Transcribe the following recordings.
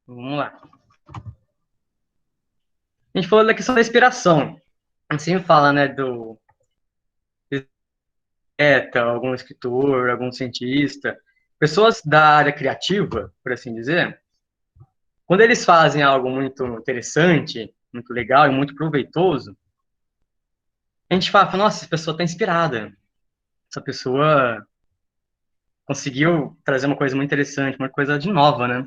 Vamos lá. A gente falou da questão da inspiração. A gente sempre fala, né, do poeta, algum escritor, algum cientista, pessoas da área criativa, por assim dizer, quando eles fazem algo muito interessante, muito legal e muito proveitoso, a gente fala, nossa, essa pessoa está inspirada. Essa pessoa conseguiu trazer uma coisa muito interessante, uma coisa de nova, né?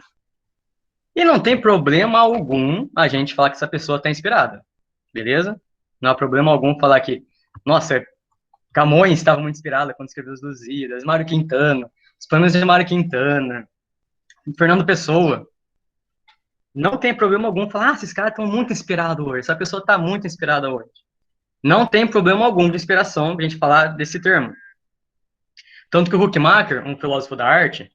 E não tem problema algum a gente falar que essa pessoa está inspirada, beleza? Não há problema algum falar que, nossa, Camões estava muito inspirado quando escreveu os Lusíadas, Mário Quintana, os planos de Mário Quintana, Fernando Pessoa. Não tem problema algum falar, esses caras estão muito inspirados hoje, essa pessoa está muito inspirada hoje. Não tem problema algum de inspiração a gente falar desse termo. Tanto que o Huckmacher, um filósofo da arte,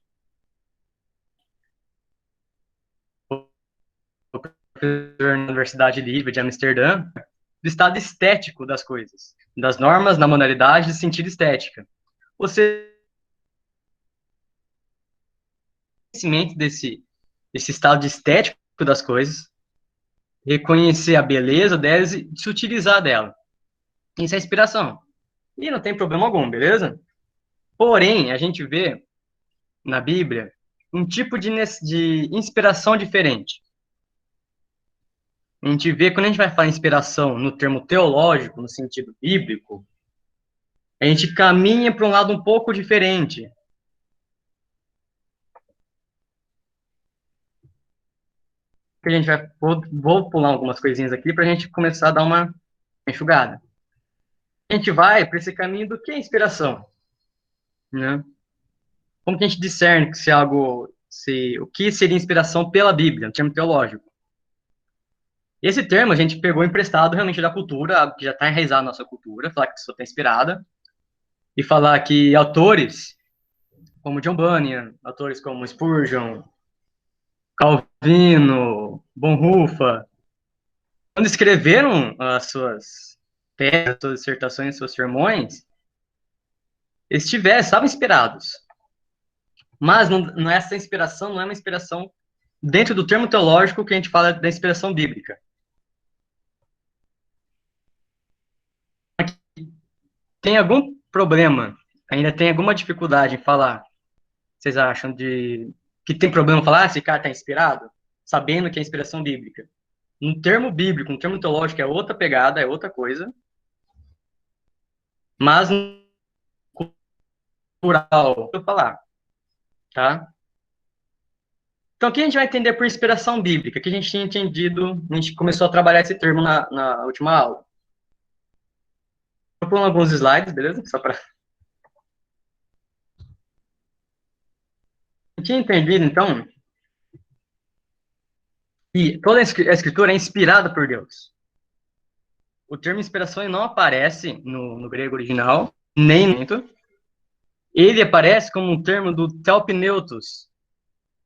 professor na Universidade Livre de Amsterdã, do estado estético das coisas, das normas, na modalidade de sentido estética. Você conhecimento desse estado estético das coisas, reconhecer a beleza delas e se utilizar dela. Isso é inspiração. E não tem problema algum, beleza? Porém, a gente vê na Bíblia um tipo de inspiração diferente. A gente vê, quando a gente vai falar inspiração no termo teológico, no sentido bíblico, a gente caminha para um lado um pouco diferente. A gente vai, vou pular algumas coisinhas aqui para a gente começar a dar uma enxugada. A gente vai para esse caminho do que é inspiração, né? Como que a gente discerne se algo, o que seria inspiração pela Bíblia, no termo teológico? Esse termo a gente pegou emprestado realmente da cultura, algo que já está enraizado na nossa cultura, falar que a pessoa está inspirada, e falar que autores como John Bunyan, autores como Spurgeon, Calvino, Bonhoeffer, quando escreveram as suas teses, suas dissertações, seus sermões, eles estavam inspirados. Mas essa inspiração não é uma inspiração dentro do termo teológico que a gente fala da inspiração bíblica. Tem algum problema, ainda tem alguma dificuldade em falar, vocês acham, que tem problema em falar esse cara está inspirado, sabendo que é inspiração bíblica? Um termo bíblico, um termo teológico é outra pegada, é outra coisa, mas cultural, eu falar, tá? Então, o que a gente vai entender por inspiração bíblica? Que a gente tinha entendido, a gente começou a trabalhar esse termo na última aula. Vou pôr alguns slides, beleza? Só para... A gente tinha entendido, então, que toda a escritura é inspirada por Deus. O termo inspiração não aparece no grego original, nem no... Ele aparece como um termo do telpneutos.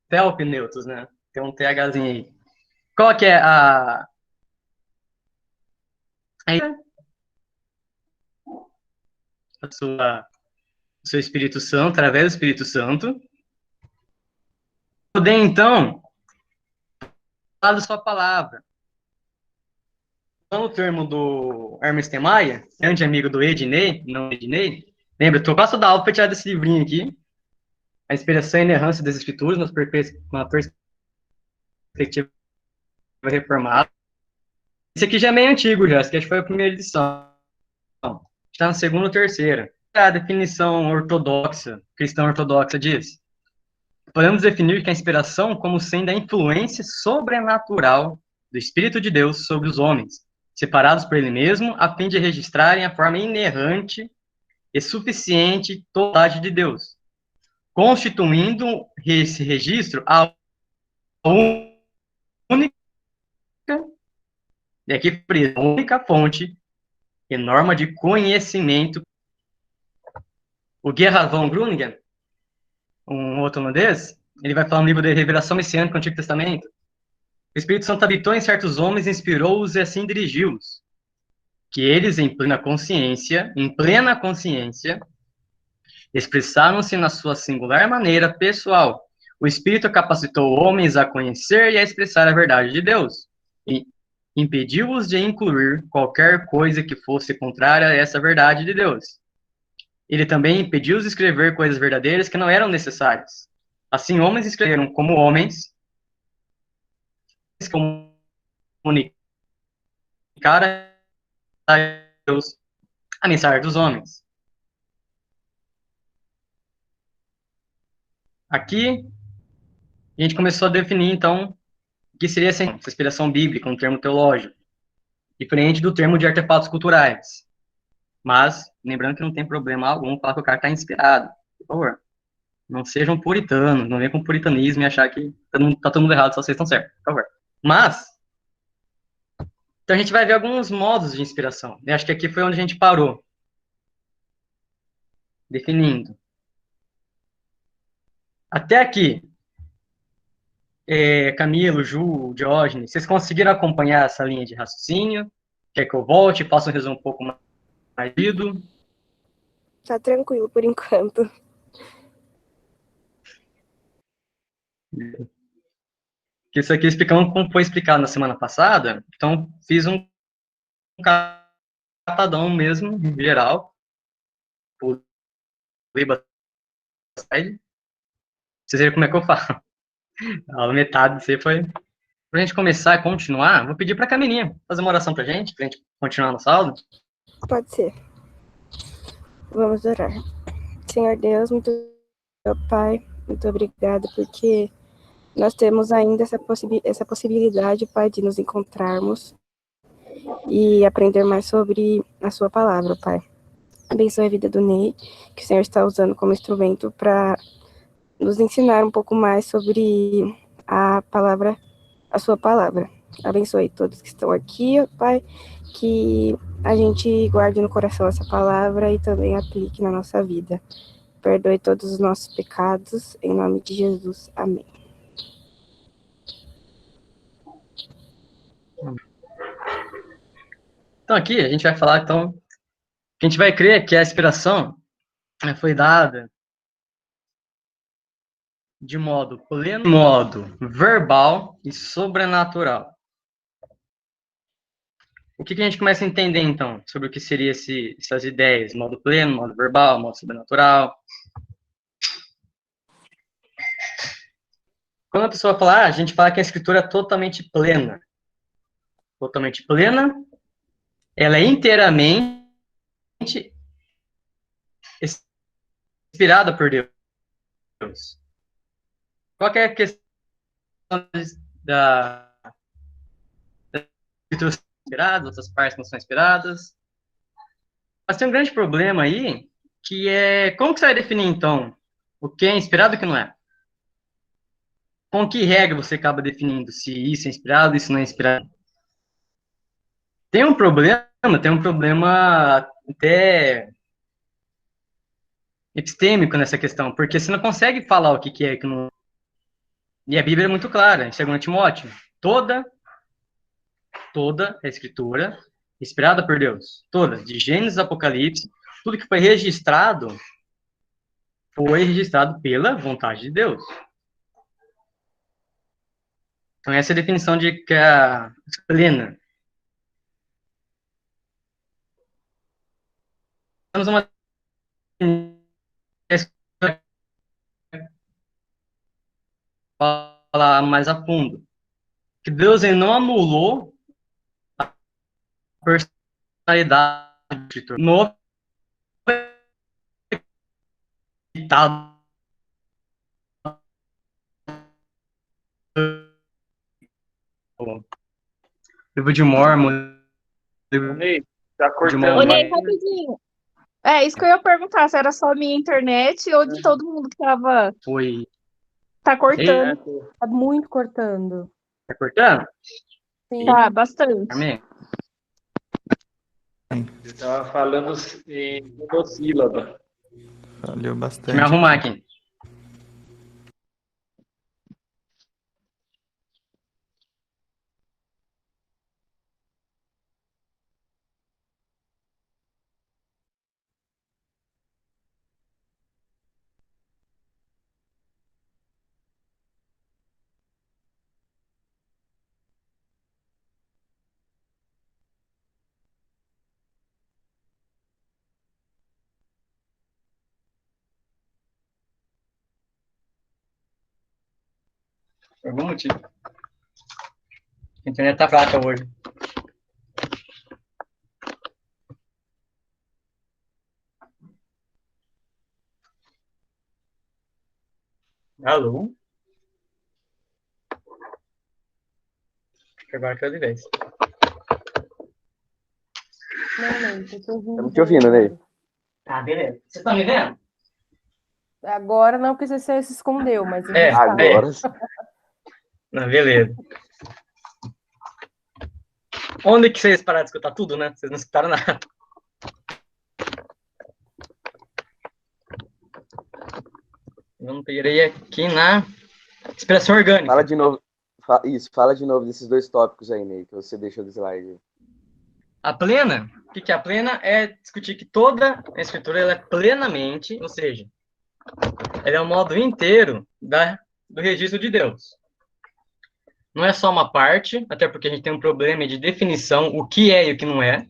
Telpneutos, né? Tem um THzinho aí. Qual que é o seu Espírito Santo, através do Espírito Santo, poder, então, falar da sua palavra. Então, o termo do Hermes Temaia, grande amigo do Ednei, não Ednei, lembra, estou quase toda a aula para tirar desse livrinho aqui, A Inspiração e Inerrância das Escrituras, na perspectiva reformada. Esse aqui já é meio antigo, já, esse aqui acho que foi a primeira edição. Está na segunda ou terceira. A definição ortodoxa, cristã ortodoxa diz: podemos definir que a inspiração como sendo a influência sobrenatural do Espírito de Deus sobre os homens, separados por ele mesmo, a fim de registrarem a forma inerrante e suficiente totalidade de Deus, constituindo esse registro a única, e aqui a única fonte e norma de conhecimento. O Gerhard von Gruningen, um outro holandês, ele vai falar no livro de Revelação Messiânica do Antigo Testamento: o Espírito Santo habitou em certos homens, inspirou-os e assim dirigiu-os, que eles, em plena consciência, expressaram-se na sua singular maneira pessoal, O Espírito capacitou homens a conhecer e a expressar a verdade de Deus, e impediu-os de incluir qualquer coisa que fosse contrária a essa verdade de Deus. Ele também impediu-os de escrever coisas verdadeiras que não eram necessárias. Assim, homens escreveram como homens, comunicar a Deus a mensagem dos homens. Aqui, a gente começou a definir, então, o que seria essa inspiração bíblica, um termo teológico, diferente do termo de artefatos culturais. Mas, lembrando que não tem problema algum falar que o cara está inspirado. Por favor, não sejam puritanos, não venham com puritanismo e achar que tá todo mundo errado, só vocês estão certos, por favor. Mas, então a gente vai ver alguns modos de inspiração. Eu acho que aqui foi onde a gente parou, definindo. Até aqui, Camilo, Ju, Diógenes, vocês conseguiram acompanhar essa linha de raciocínio? Quer que eu volte, faça um resumo um pouco mais lido? Tá tranquilo por enquanto. Que isso aqui explicando como foi explicado na semana passada, então fiz um catadão mesmo, em geral. Pulei bastante. Vocês viram como é que eu falo. A metade disso aí foi. Pra gente começar e continuar, vou pedir pra Camilinha fazer uma oração pra gente continuar no saldo. Pode ser. Vamos orar. Senhor Deus, muito Pai, muito obrigada, porque nós temos ainda essa possibilidade, Pai, de nos encontrarmos e aprender mais sobre a sua palavra, Pai. Abençoe a vida do Ney, que o Senhor está usando como instrumento para nos ensinar um pouco mais sobre a palavra, a sua palavra. Abençoe todos que estão aqui, Pai, que a gente guarde no coração essa palavra e também aplique na nossa vida. Perdoe todos os nossos pecados, em nome de Jesus. Amém. Então aqui a gente vai falar, então, que a gente vai crer que a inspiração foi dada de modo pleno, modo verbal e sobrenatural. O que a gente começa a entender, então, sobre o que seria essas ideias, modo pleno, modo verbal, modo sobrenatural? Quando a pessoa fala, a gente fala que a escritura é totalmente plena. Totalmente plena, ela é inteiramente inspirada por Deus. Qual é a questão da escritura inspirada, outras partes não são inspiradas? Mas tem um grande problema aí, que é como que você vai definir, então, o que é inspirado e o que não é? Com que regra você acaba definindo se isso é inspirado e isso não é inspirado? Tem um problema até epistêmico nessa questão, porque você não consegue falar o que é e que não. E a Bíblia é muito clara, em 2 Timóteo, toda a escritura inspirada por Deus, toda, de Gênesis a Apocalipse, tudo que foi registrado pela vontade de Deus. Então essa é a definição de que é plena. Temos uma falar mais a fundo, que Deus ele não anulou a personalidade do escritor, no livro de Mormon, livro Ney, tá de cortando. Ô, Mormon Ney, rapidinho. É, isso que eu ia perguntar, se era só a minha internet ou de todo mundo que tava. foi. Tá É, cortando. Tá muito cortando. Tá cortando? Sim. Tá, bastante. Amém. eu tava falando em monossílaba. Valeu Deixa eu bastante. me arrumar aqui. Por algum motivo. A internet tá fraca hoje. Alô? Acho que agora que é de vez. Não, Ney, tô te ouvindo. Estamos te ouvindo, Ney. Tá, beleza. Você tá me vendo? Agora não, porque você se escondeu, mas ainda É, está. Agora, Não, beleza. Onde que vocês pararam de escutar tudo, né? Vocês não escutaram nada. Eu pirei aqui na expressão orgânica. fala de novo. Fala de novo desses dois tópicos aí, Ney, que você deixou do slide. A plena, o que é a plena? É discutir que toda a escritura ela é plenamente, ou seja, ela é o modo inteiro do registro de Deus. Não é só uma parte, até porque a gente tem um problema de definição, o que é e o que não é,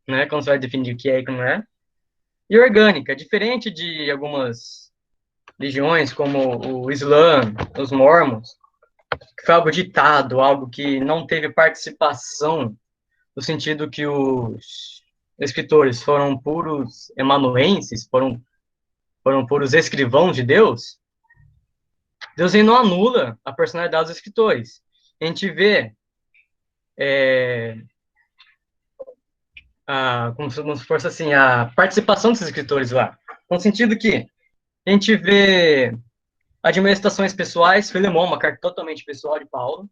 né? Quando você vai definir o que é e o que não é. E orgânica, diferente de algumas religiões, como o Islã, os Mormons, que foi algo ditado, algo que não teve participação, no sentido que os escritores foram puros emanuenses, foram puros escrivãos de Deus. Deus não anula a personalidade dos escritores. A gente vê como se fosse assim, a participação dos escritores lá. No sentido que a gente vê admoestações pessoais, Filemão, uma carta totalmente pessoal de Paulo,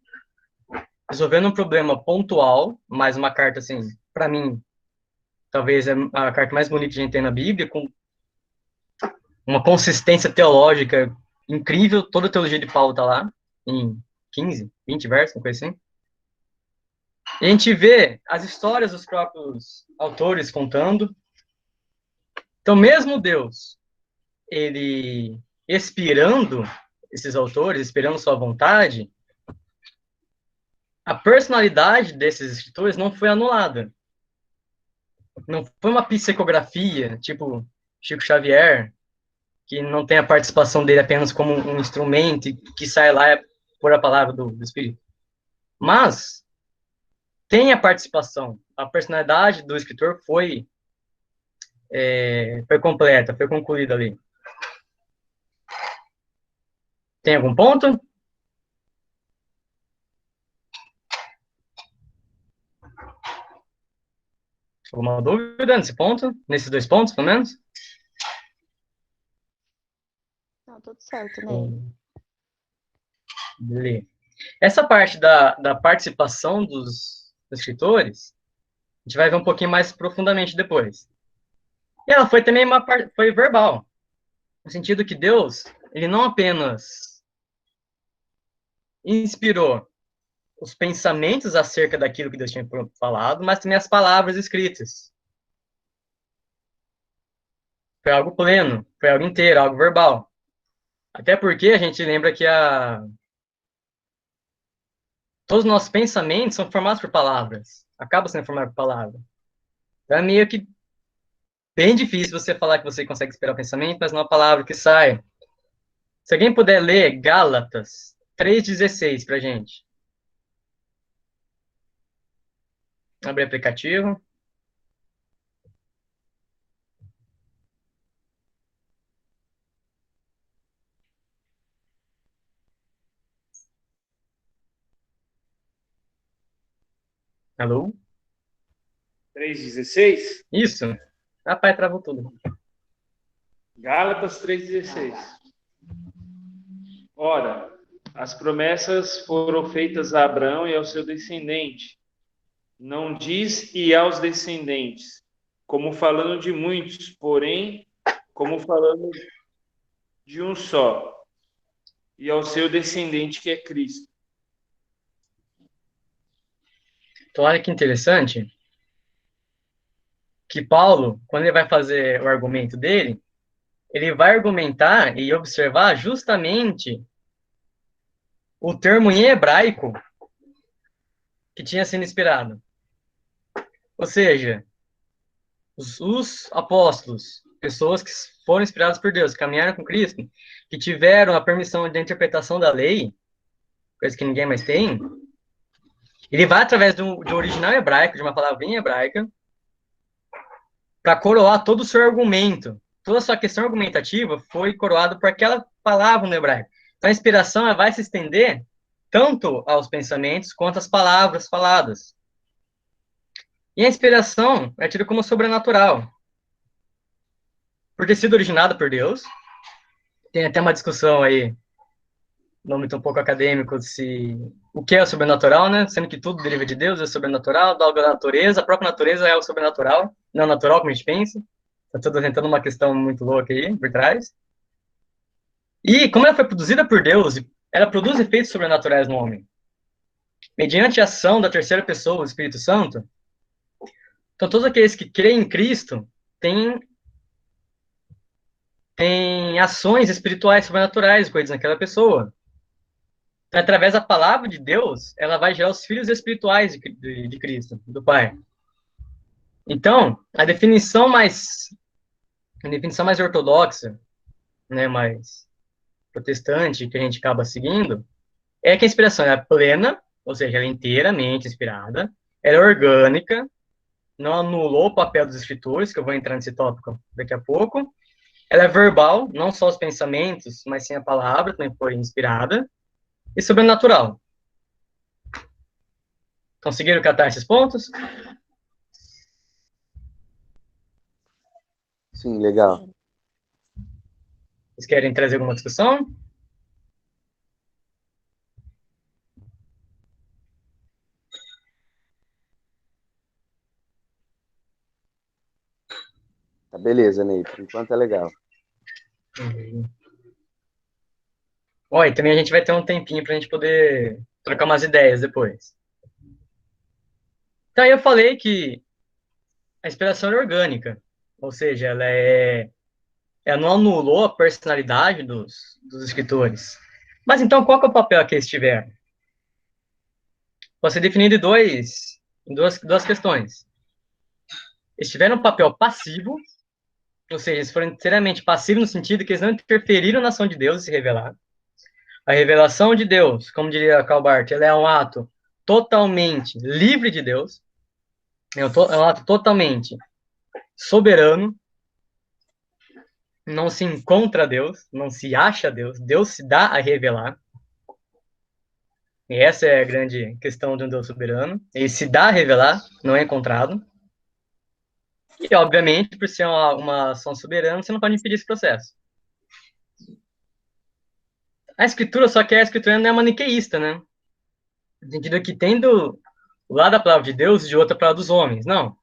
resolvendo um problema pontual, mas uma carta, assim, para mim, talvez é a carta mais bonita que a gente tem na Bíblia, com uma consistência teológica incrível, toda a teologia de Paulo está lá, em 15, 20 versos, uma coisa assim. E a gente vê as histórias dos próprios autores contando. Então, mesmo Deus, ele expirando esses autores, expirando sua vontade, a personalidade desses escritores não foi anulada. Não foi uma psicografia, tipo Chico Xavier, que não tem a participação dele apenas como um instrumento e que sai lá por a palavra do Espírito. Mas tem a participação. A personalidade do escritor foi completa, foi concluída ali. Tem algum ponto? Alguma dúvida nesse ponto? Nesses dois pontos, pelo menos? Não, tudo certo, Ney. Beleza. Essa parte da participação dos escritores, a gente vai ver um pouquinho mais profundamente depois. E ela foi também foi verbal, no sentido que Deus, ele não apenas inspirou os pensamentos acerca daquilo que Deus tinha falado, mas também as palavras escritas. Foi algo pleno, foi algo inteiro, algo verbal. Até porque a gente lembra que todos os nossos pensamentos são formados por palavras. Acabam sendo formados por palavras. Então é meio que bem difícil você falar que você consegue esperar o pensamento, mas não é uma palavra que sai. Se alguém puder ler Gálatas 3,16 pra gente. Abre o aplicativo. Alô? 3,16? Isso. Rapaz, travou tudo. Gálatas 3,16. Ora, as promessas foram feitas a Abraão e ao seu descendente. Não diz e aos descendentes, como falando de muitos, porém, como falando de um só, e ao seu descendente que é Cristo. Então, olha que interessante que Paulo, quando ele vai fazer o argumento dele, ele vai argumentar e observar justamente o termo em hebraico que tinha sido inspirado. Ou seja, os apóstolos, pessoas que foram inspiradas por Deus, que caminharam com Cristo, que tiveram a permissão de interpretação da lei, coisa que ninguém mais tem, ele vai através do original hebraico, de uma palavrinha hebraica, para coroar todo o seu argumento. Toda a sua questão argumentativa foi coroada por aquela palavra no hebraico. Então, a inspiração ela vai se estender tanto aos pensamentos quanto às palavras faladas. E a inspiração é tida como sobrenatural. Por ter sido originada por Deus. Tem até uma discussão aí, no âmbito um pouco acadêmico, se o que é o sobrenatural, né? Sendo que tudo deriva de Deus, é sobrenatural, da natureza, a própria natureza é o sobrenatural, não natural, como a gente pensa. Tá tudo tentando uma questão muito louca aí, por trás. E, como ela foi produzida por Deus, ela produz efeitos sobrenaturais no homem. Mediante a ação da terceira pessoa, o Espírito Santo, então todos aqueles que creem em Cristo têm ações espirituais sobrenaturais coisas naquela pessoa. Então, através da palavra de Deus, ela vai gerar os filhos espirituais de Cristo, do Pai. Então, a definição mais ortodoxa, né, mais protestante, que a gente acaba seguindo, é que a inspiração é plena, ou seja, ela é inteiramente inspirada, ela é orgânica, não anulou o papel dos escritores, que eu vou entrar nesse tópico daqui a pouco. Ela é verbal, não só os pensamentos, mas sim a palavra também foi inspirada. E sobrenatural. Conseguiram catar esses pontos? Sim, legal. Vocês querem trazer alguma discussão? Tá beleza, Ney. Por enquanto é legal. Olha, também a gente vai ter um tempinho para a gente poder trocar umas ideias depois. Então, eu falei que a inspiração é orgânica, ou seja, ela não anulou a personalidade dos escritores. Mas então, qual que é o papel que eles tiveram? Pode ser definido em duas questões. Eles tiveram um papel passivo, ou seja, eles foram inteiramente passivos no sentido que eles não interferiram na ação de Deus e se revelaram. A revelação de Deus, como diria Karl Barth, ela é um ato totalmente livre de Deus, é um ato totalmente soberano, não se encontra Deus, não se acha Deus, Deus se dá a revelar. E essa é a grande questão de um Deus soberano. Ele se dá a revelar, não é encontrado. E, obviamente, por ser uma ação soberana, você não pode impedir esse processo. A escritura, só que a escritura não é maniqueísta, né? No sentido que tendo o lado da palavra de Deus e de outra palavra dos homens. Não.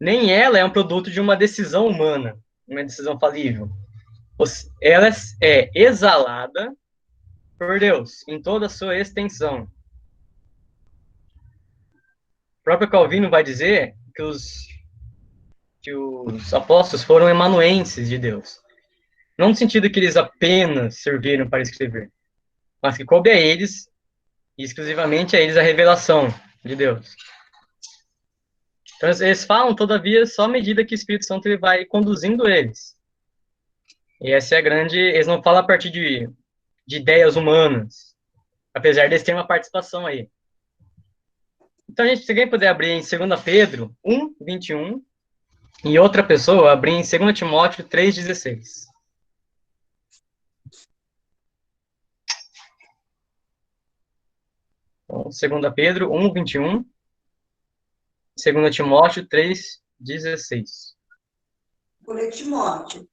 Nem ela é um produto de uma decisão humana, uma decisão falível. Ela é exalada por Deus, em toda a sua extensão. O próprio Calvino vai dizer que os apóstolos foram emanuenses de Deus. Não no sentido que eles apenas serviram para escrever, mas que coube a eles, e exclusivamente a eles, a revelação de Deus. Então, eles falam, todavia, só à medida que o Espírito Santo ele vai conduzindo eles. E essa é a grande... Eles não falam a partir de ideias humanas, apesar deles terem uma participação aí. Então, se alguém puder abrir em 2 Pedro 1, 21, e outra pessoa abrir em 2 Timóteo 3,16. Então, 2 Pedro 1, 21, 2 Timóteo 3,16. Por Timóteo,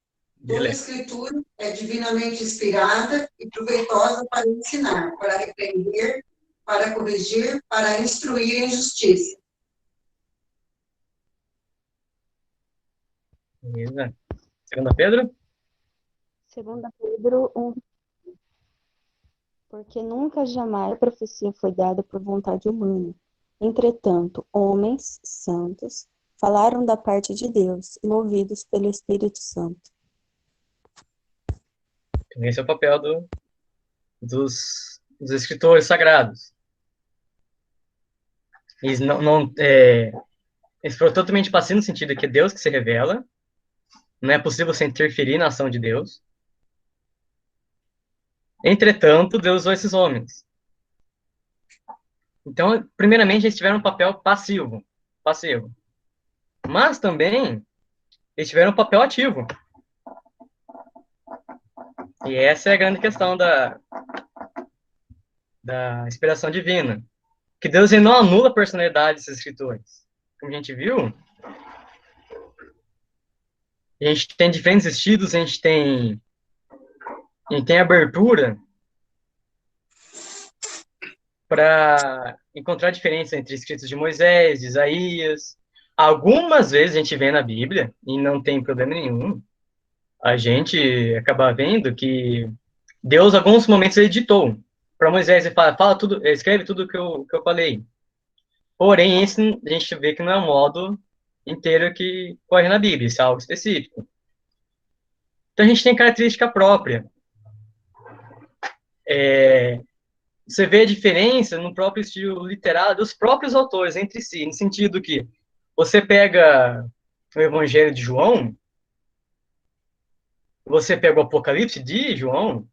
toda a escritura é divinamente inspirada e proveitosa para ensinar, para repreender, para corrigir, para instruir em justiça. Beleza. 2 Pedro? 2 Pedro 1. Porque nunca jamais a profecia foi dada por vontade humana. Entretanto, homens santos falaram da parte de Deus, movidos pelo Espírito Santo. Esse é o papel dos escritores sagrados. Eles eles foram totalmente passivos no sentido que é Deus que se revela, não é possível você interferir na ação de Deus. Entretanto, Deus usou esses homens. Então, primeiramente, eles tiveram um papel passivo. Mas também, eles tiveram um papel ativo. E essa é a grande questão da inspiração divina. Que Deus ele não anula a personalidade desses escritores. Como a gente viu, a gente tem diferentes estilos, a gente tem abertura para encontrar diferença entre escritos de Moisés, de Isaías. Algumas vezes a gente vê na Bíblia, e não tem problema nenhum, a gente acaba vendo que Deus, em alguns momentos, ele ditou para Moisés, ele fala tudo, escreve tudo que eu falei. Porém, esse a gente vê que não é um modo inteiro que corre na Bíblia, isso é algo específico. Então, a gente tem característica própria. Você vê a diferença no próprio estilo literário dos próprios autores entre si, no sentido que você pega o Evangelho de João, você pega o Apocalipse de João,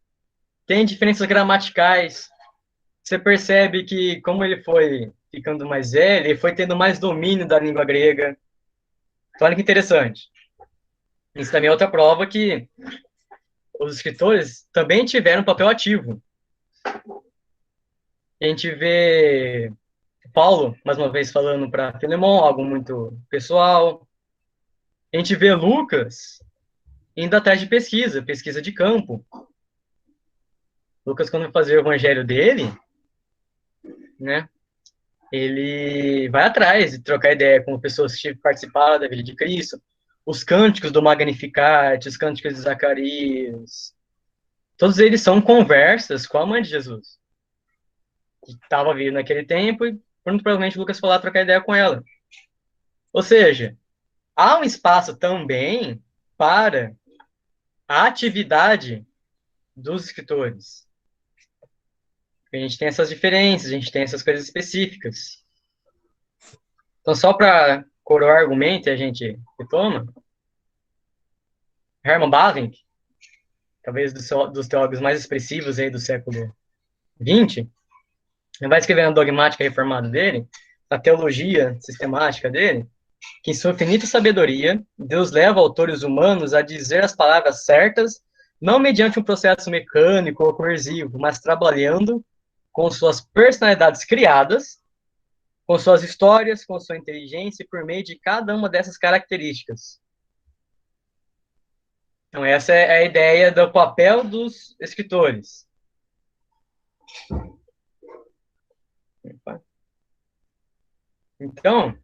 tem diferenças gramaticais, você percebe que, como ele foi ficando mais velho, ele foi tendo mais domínio da língua grega. Então, olha que interessante. Isso também é outra prova que os escritores também tiveram um papel ativo. A gente vê Paulo, mais uma vez, falando para Filemão, algo muito pessoal. A gente vê Lucas indo atrás de pesquisa de campo. Lucas, quando fazia o evangelho dele, né, ele vai atrás de trocar ideia com pessoas que participaram da vida de Cristo. Os cânticos do Magnificat, os cânticos de Zacarias, todos eles são conversas com a mãe de Jesus, que estava vindo naquele tempo, e muito provavelmente Lucas foi lá trocar ideia com ela. Ou seja, há um espaço também para a atividade dos escritores. A gente tem essas diferenças, a gente tem essas coisas específicas. Então, só para coroar o argumento, a gente retoma, Hermann Bavinck, talvez dos teólogos mais expressivos aí do século XX, ele vai escrever na dogmática reformada dele, na teologia sistemática dele, que em sua infinita sabedoria, Deus leva autores humanos a dizer as palavras certas, não mediante um processo mecânico ou coercivo, mas trabalhando com suas personalidades criadas, com suas histórias, com sua inteligência, e por meio de cada uma dessas características. Então, essa é a ideia do papel dos escritores. Então,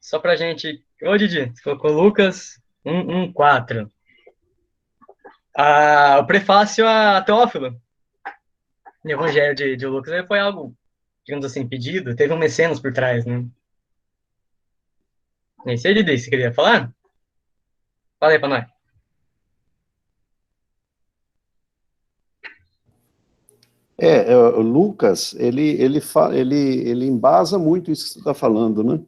só para a gente... Ô, Didi, você colocou Lucas 1:4. O prefácio a Teófilo, no Evangelho de Lucas, ele foi algo, digamos assim, pedido. Teve um mecenas por trás, né? Nem sei, Didi, você queria falar? Fala aí para nós. O Lucas, ele embasa muito isso que você está falando, né?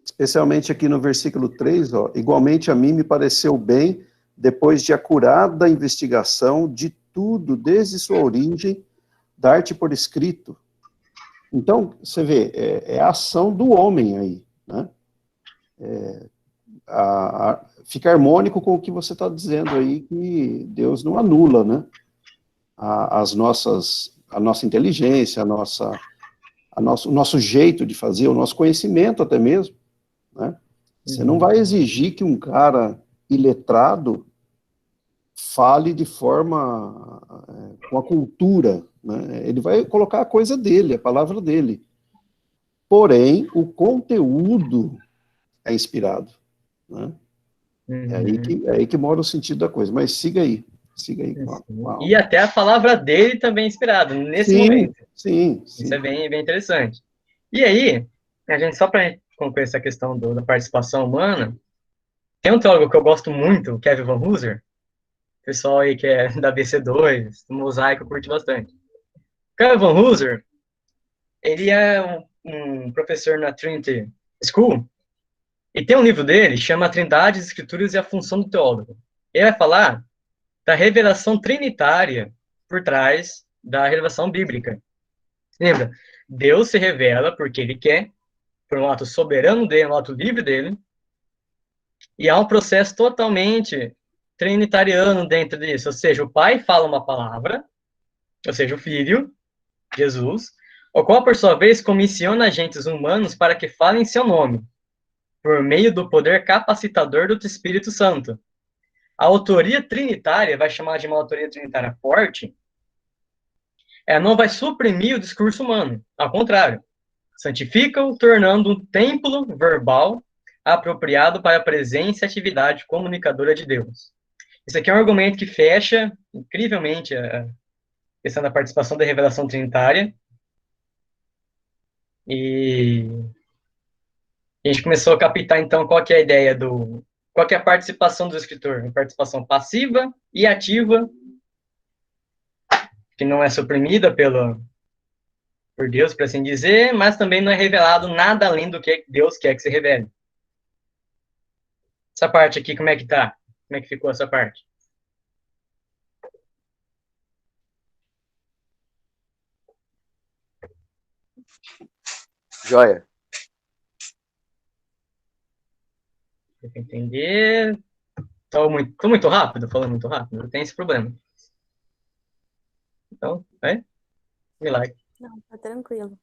Especialmente aqui no versículo 3, ó, igualmente a mim me pareceu bem, depois de acurada investigação de tudo, desde sua origem, dar-te por escrito. Então, você vê, é a ação do homem aí, né? Fica harmônico com o que você está dizendo aí, que Deus não anula, né? A nossa inteligência, o nosso jeito de fazer, o nosso conhecimento até mesmo, né? Você não vai exigir que um cara iletrado fale de forma, com a cultura, né? Ele vai colocar a coisa dele, a palavra dele. Porém, o conteúdo é inspirado, né? É aí que mora o sentido da coisa. Mas siga aí. E até a palavra dele também é inspirada, nesse momento. Sim. Isso é bem interessante. E aí, a gente, só para concluir essa questão da participação humana, tem um teólogo que eu gosto muito, o Kevin Van Hooser, o pessoal aí que é da BC2, do Mosaico, eu curto bastante. O Kevin Van Hooser, ele é um professor na Trinity School, e tem um livro dele, chama Trindade, as Escrituras e a Função do Teólogo. Ele vai falar da revelação trinitária por trás da revelação bíblica. Lembra? Deus se revela porque ele quer, por um ato soberano dele, um ato livre dele, e há um processo totalmente trinitariano dentro disso, ou seja, o Pai fala uma palavra, ou seja, o Filho, Jesus, o qual, por sua vez, comissiona agentes humanos para que falem seu nome, por meio do poder capacitador do Espírito Santo. A autoria trinitária, vai chamar de uma autoria trinitária forte, não vai suprimir o discurso humano, ao contrário, santifica-o, tornando um templo verbal apropriado para a presença e atividade comunicadora de Deus. Isso aqui é um argumento que fecha incrivelmente a questão da participação da revelação trinitária. E a gente começou a captar, então, qual que é a ideia qual que é a participação do escritor? Uma participação passiva e ativa, que não é suprimida por Deus, por assim dizer, mas também não é revelado nada além do que Deus quer que se revele. Essa parte aqui, como é que tá? Como é que ficou essa parte? Joia. Tem que entender. Tô muito rápido, falando muito rápido. Tem esse problema. Então, milagre. Não, tá tranquilo.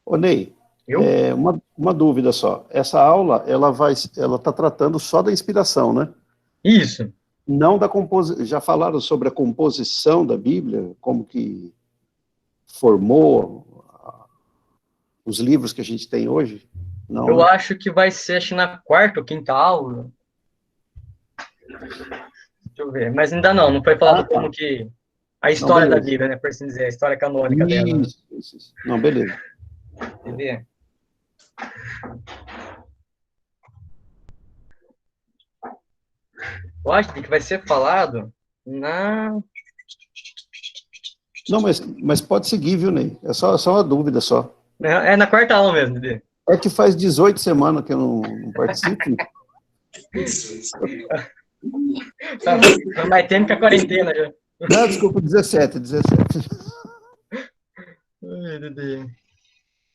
Ô, Ney, uma dúvida só. Essa aula, ela está tratando só da inspiração, né? Isso. Não da composição. Já falaram sobre a composição da Bíblia, como que formou os livros que a gente tem hoje? Não, eu né? acho que vai ser, acho, na quarta ou quinta aula. Deixa eu ver. Mas ainda não foi falado como que... A história da Bíblia, né, por assim dizer, a história canônica dela. Isso. Não, beleza. Entendeu? Eu acho que vai ser falado na... Não, mas pode seguir, viu, Ney? É só uma dúvida só. É na quarta aula mesmo, Dede. É que faz 18 semanas que eu não participo. Tá mais tempo que a quarentena já. Não, desculpa, 17. Ai, Dede.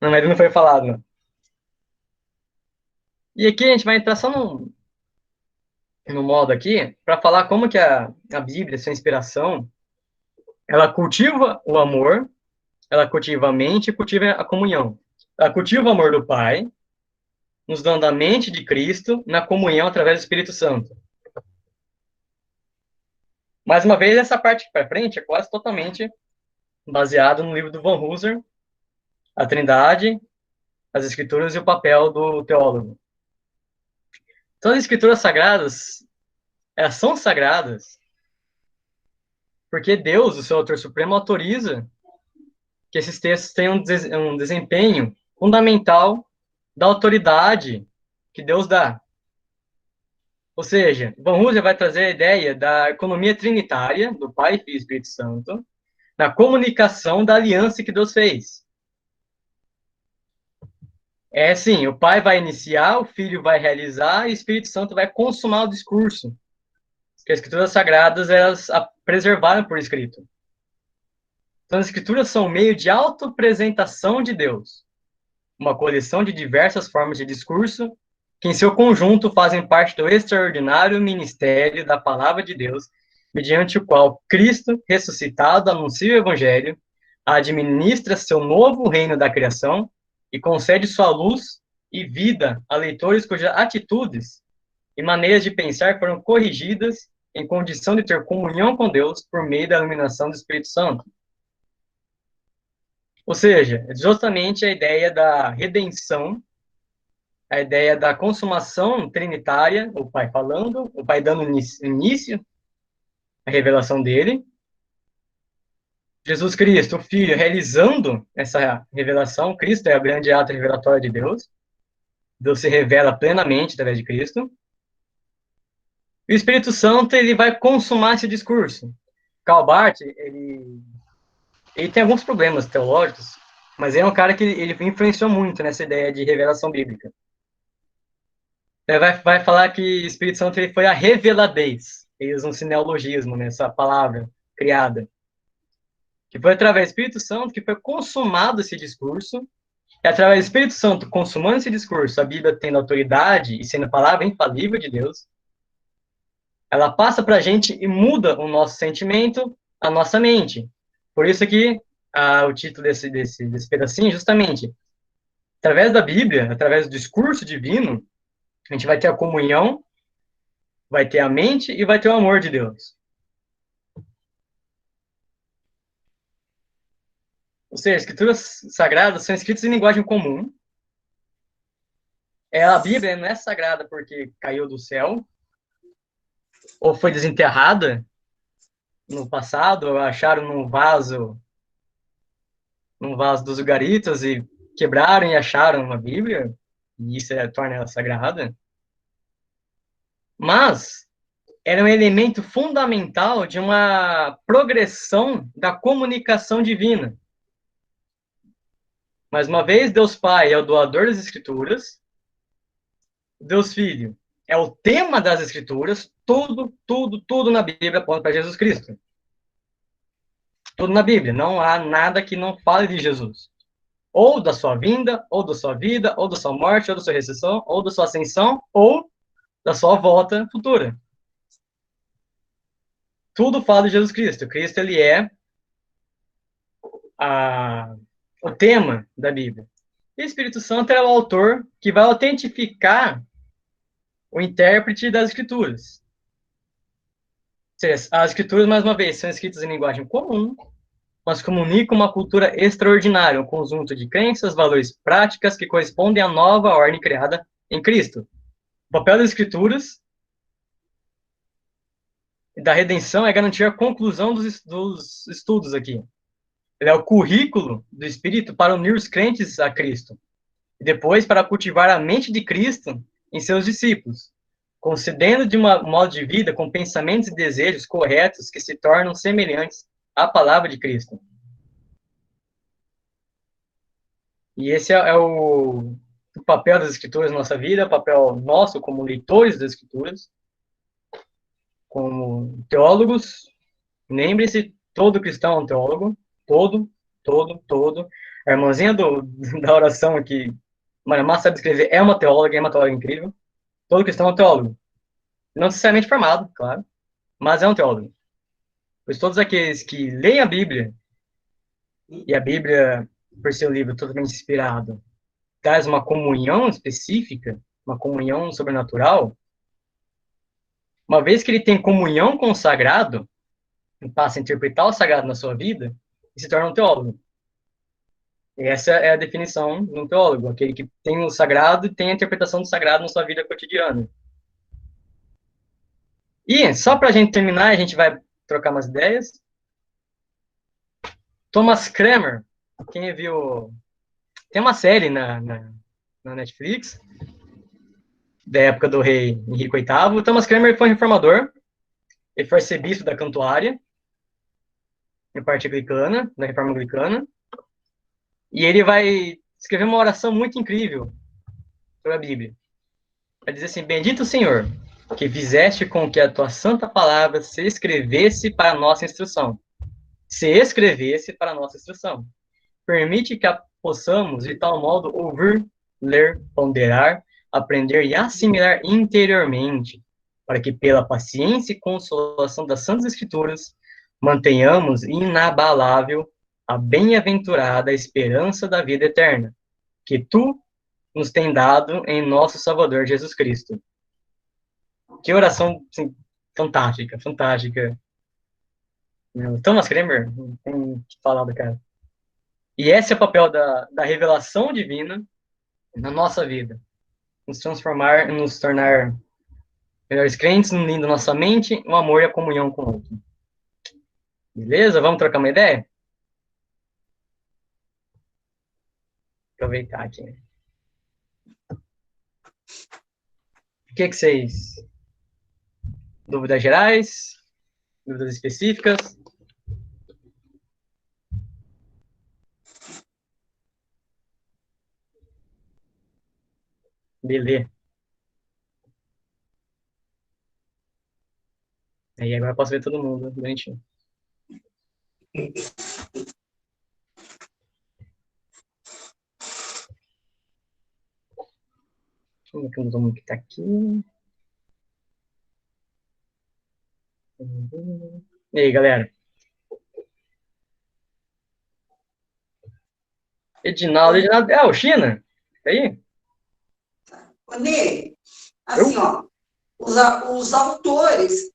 Não, mas não foi falado, não. E aqui a gente vai entrar só no modo aqui, para falar como que a Bíblia, sua inspiração, ela cultiva o amor, ela cultiva a mente e cultiva a comunhão. Ela cultiva o amor do Pai, nos dando a mente de Cristo, na comunhão através do Espírito Santo. Mais uma vez, essa parte para frente é quase totalmente baseada no livro do Van Hooser, a Trindade, as Escrituras e o papel do teólogo. Então, as Escrituras sagradas, elas são sagradas porque Deus, o seu autor supremo, autoriza que esses textos tenham um desempenho fundamental da autoridade que Deus dá. Ou seja, Van Hooser vai trazer a ideia da economia trinitária, do Pai, Filho e Espírito Santo, na comunicação da aliança que Deus fez. É assim, o Pai vai iniciar, o Filho vai realizar e o Espírito Santo vai consumar o discurso. Que as Escrituras Sagradas, elas preservaram por escrito. Então, as Escrituras são um meio de autoapresentação de Deus. Uma coleção de diversas formas de discurso que, em seu conjunto, fazem parte do extraordinário ministério da Palavra de Deus, mediante o qual Cristo, ressuscitado, anuncia o Evangelho, administra seu novo reino da criação e concede sua luz e vida a leitores cujas atitudes e maneiras de pensar foram corrigidas em condição de ter comunhão com Deus por meio da iluminação do Espírito Santo. Ou seja, justamente a ideia da redenção, a ideia da consumação trinitária, o Pai falando, o Pai dando início à revelação dele, Jesus Cristo, o Filho, realizando essa revelação. Cristo é o grande ato revelatório de Deus. Deus se revela plenamente através de Cristo. E o Espírito Santo, ele vai consumar esse discurso. Karl Barth, ele tem alguns problemas teológicos, mas é um cara que ele influenciou muito nessa ideia de revelação bíblica. Ele vai falar que o Espírito Santo ele foi a reveladez. Eles usam um neologismo nessa palavra criada. que foi através do Espírito Santo que foi consumado esse discurso, e através do Espírito Santo consumando esse discurso, a Bíblia tendo autoridade e sendo a palavra infalível de Deus, ela passa para a gente e muda o nosso sentimento, a nossa mente. Por isso que o título desse pedacinho é justamente, através da Bíblia, através do discurso divino, a gente vai ter a comunhão, vai ter a mente e vai ter o amor de Deus. Ou seja, as escrituras sagradas são escritas em linguagem comum. A Bíblia não é sagrada porque caiu do céu, ou foi desenterrada no passado, ou acharam num vaso dos ugaritas e quebraram e acharam uma Bíblia, e isso torna ela sagrada. Mas era um elemento fundamental de uma progressão da comunicação divina. Mais uma vez, Deus Pai é o doador das Escrituras, Deus Filho é o tema das Escrituras, tudo na Bíblia aponta para Jesus Cristo. Tudo na Bíblia, não há nada que não fale de Jesus. Ou da sua vinda, ou da sua vida, ou da sua morte, ou da sua ressurreição, ou da sua ascensão, ou da sua volta futura. Tudo fala de Jesus Cristo. Cristo, ele é o tema da Bíblia. E o Espírito Santo é o autor que vai autentificar o intérprete das Escrituras. Ou seja, as Escrituras, mais uma vez, são escritas em linguagem comum, mas comunicam uma cultura extraordinária, um conjunto de crenças, valores, práticas que correspondem à nova ordem criada em Cristo. O papel das Escrituras da redenção é garantir a conclusão dos estudos aqui. Ele é o currículo do Espírito para unir os crentes a Cristo. E depois para cultivar a mente de Cristo em seus discípulos, concedendo de um modo de vida com pensamentos e desejos corretos que se tornam semelhantes à palavra de Cristo. E esse é o papel das Escrituras na nossa vida, o papel nosso como leitores das Escrituras, como teólogos. Lembre-se, todo cristão é um teólogo, todo. A irmãzinha da oração aqui, Maria Márcia sabe escrever, é uma teóloga incrível. Todo cristão é um teólogo. Não necessariamente formado, claro, mas é um teólogo. Pois todos aqueles que leem a Bíblia, e a Bíblia, por ser um livro totalmente inspirado, traz uma comunhão específica, uma comunhão sobrenatural, uma vez que ele tem comunhão com o sagrado, e passa a interpretar o sagrado na sua vida, ele se torna um teólogo. E essa é a definição de um teólogo, aquele que tem o sagrado e tem a interpretação do sagrado na sua vida cotidiana. E, só para a gente terminar, a gente vai trocar umas ideias. Thomas Cranmer, quem viu... Tem uma série na Netflix, da época do rei Henrique VIII. Thomas Cranmer foi um reformador, ele foi arcebispo da Cantuária, na parte anglicana, da Reforma Anglicana, e ele vai escrever uma oração muito incrível sobre a Bíblia. Vai dizer assim: bendito o Senhor, que fizeste com que a tua santa palavra se escrevesse para a nossa instrução. Se escrevesse para a nossa instrução. Permite que a possamos, de tal modo, ouvir, ler, ponderar, aprender e assimilar interiormente, para que, pela paciência e consolação das Santas Escrituras, mantenhamos inabalável a bem-aventurada esperança da vida eterna, que tu nos tem dado em nosso Salvador Jesus Cristo. Que oração assim, fantástica. Thomas Cranmer, não tem o que falar do cara. E esse é o papel da revelação divina na nossa vida. Nos transformar, nos tornar melhores crentes, unindo nossa mente, o amor e a comunhão com o outro. Beleza? Vamos trocar uma ideia? Aproveitar aqui. O que vocês... Dúvidas gerais? Dúvidas específicas? Beleza. Aí agora eu posso ver todo mundo, bonitinho. que todo mundo que tá aqui. E aí, galera? Edinaldo, o China? Tá aí? Ô, Ney, assim, ó, os autores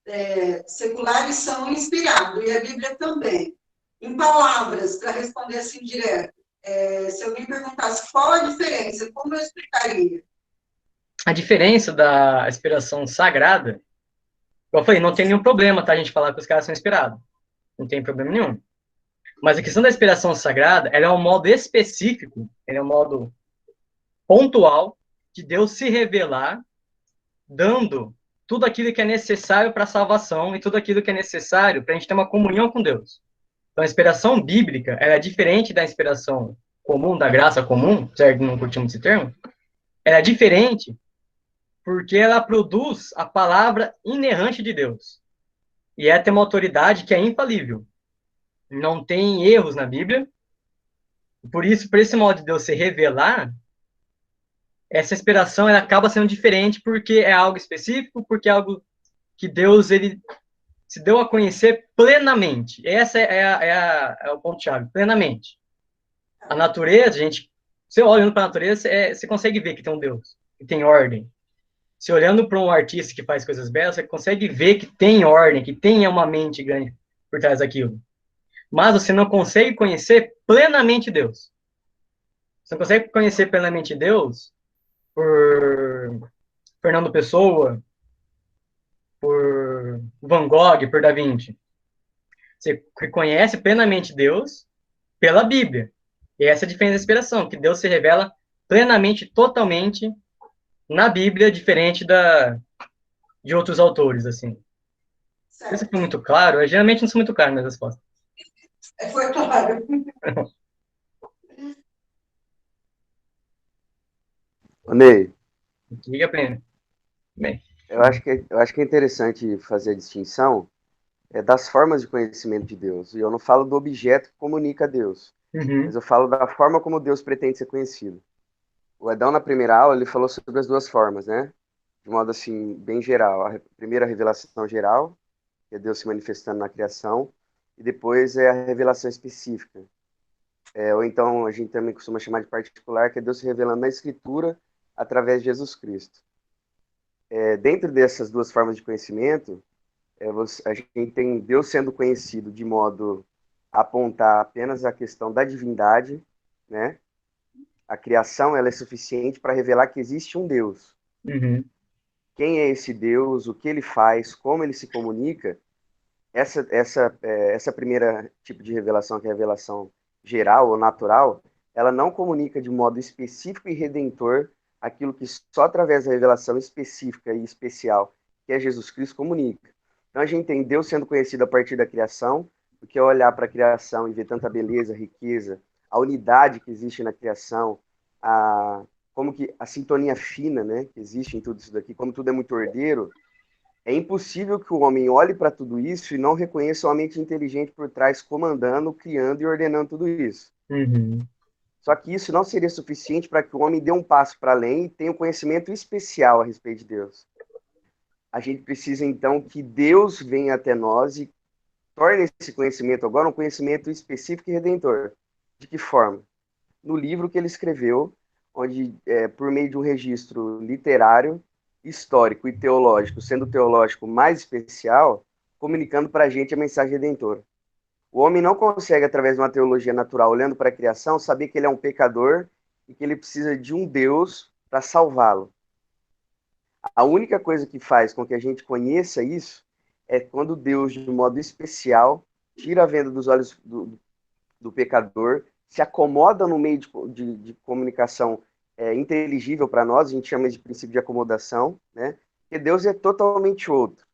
seculares são inspirados, e a Bíblia também. Em palavras, para responder assim direto, se alguém perguntasse qual a diferença, como eu explicaria? A diferença da inspiração sagrada, como eu falei, não tem nenhum problema, tá? A gente falar que os caras são inspirados. Não tem problema nenhum. Mas a questão da inspiração sagrada, ela é um modo específico, ela é um modo pontual de Deus se revelar, dando tudo aquilo que é necessário para a salvação e tudo aquilo que é necessário para a gente ter uma comunhão com Deus. Então, a inspiração bíblica, ela é diferente da inspiração comum, da graça comum, certo? Não curtimos esse termo. Ela é diferente porque ela produz a palavra inerrante de Deus. E ela tem uma autoridade que é infalível. Não tem erros na Bíblia. Por isso, por esse modo de Deus se revelar, essa inspiração ela acaba sendo diferente porque é algo específico, porque é algo que Deus ele se deu a conhecer plenamente. Essa é o ponto-chave, plenamente. A natureza, gente, você olhando para a natureza, você consegue ver que tem um Deus, que tem ordem. Se olhando para um artista que faz coisas belas, você consegue ver que tem ordem, que tem uma mente grande por trás daquilo. Mas você não consegue conhecer plenamente Deus. Você não consegue conhecer plenamente Deus por Fernando Pessoa, por Van Gogh, por Da Vinci. Você conhece plenamente Deus pela Bíblia. E essa é a diferença da inspiração, que Deus se revela plenamente, totalmente na Bíblia, diferente de outros autores, assim. Isso foi muito claro? Eu geralmente não sou muito claro nas respostas. Foi claro. Ney, Diga pleno. Bem. eu acho que é interessante fazer a distinção das formas de conhecimento de Deus. E eu não falo do objeto que comunica a Deus, mas eu falo da forma como Deus pretende ser conhecido. O Edão, na primeira aula, ele falou sobre as duas formas, né? De modo, assim, bem geral. A primeira, a revelação geral, que é Deus se manifestando na criação, e depois é a revelação específica. Ou então, a gente também costuma chamar de particular, que é Deus se revelando na Escritura através de Jesus Cristo. Dentro dessas duas formas de conhecimento, a gente tem Deus sendo conhecido de modo a apontar apenas a questão da divindade, né? A criação ela é suficiente para revelar que existe um Deus. Uhum. Quem é esse Deus, o que ele faz, como ele se comunica, essa primeira tipo de revelação, que é a revelação geral ou natural, ela não comunica de modo específico e redentor aquilo que só através da revelação específica e especial, que é Jesus Cristo, comunica. Então a gente tem Deus sendo conhecido a partir da criação, porque olhar para a criação e ver tanta beleza, riqueza, a unidade que existe na criação, como que a sintonia fina, né, que existe em tudo isso daqui, como tudo é muito ordeiro, é impossível que o homem olhe para tudo isso e não reconheça uma mente inteligente por trás, comandando, criando e ordenando tudo isso. Uhum. Só que isso não seria suficiente para que o homem dê um passo para além e tenha um conhecimento especial a respeito de Deus. A gente precisa, então, que Deus venha até nós e torne esse conhecimento agora um conhecimento específico e redentor. De que forma? No livro que ele escreveu, onde, por meio de um registro literário, histórico e teológico, sendo o teológico mais especial, comunicando para a gente a mensagem redentora. O homem não consegue, através de uma teologia natural, olhando para a criação, saber que ele é um pecador e que ele precisa de um Deus para salvá-lo. A única coisa que faz com que a gente conheça isso é quando Deus, de um modo especial, tira a venda dos olhos do pecador, se acomoda no meio de comunicação inteligível para nós, a gente chama de princípio de acomodação, né? Porque Deus é totalmente outro.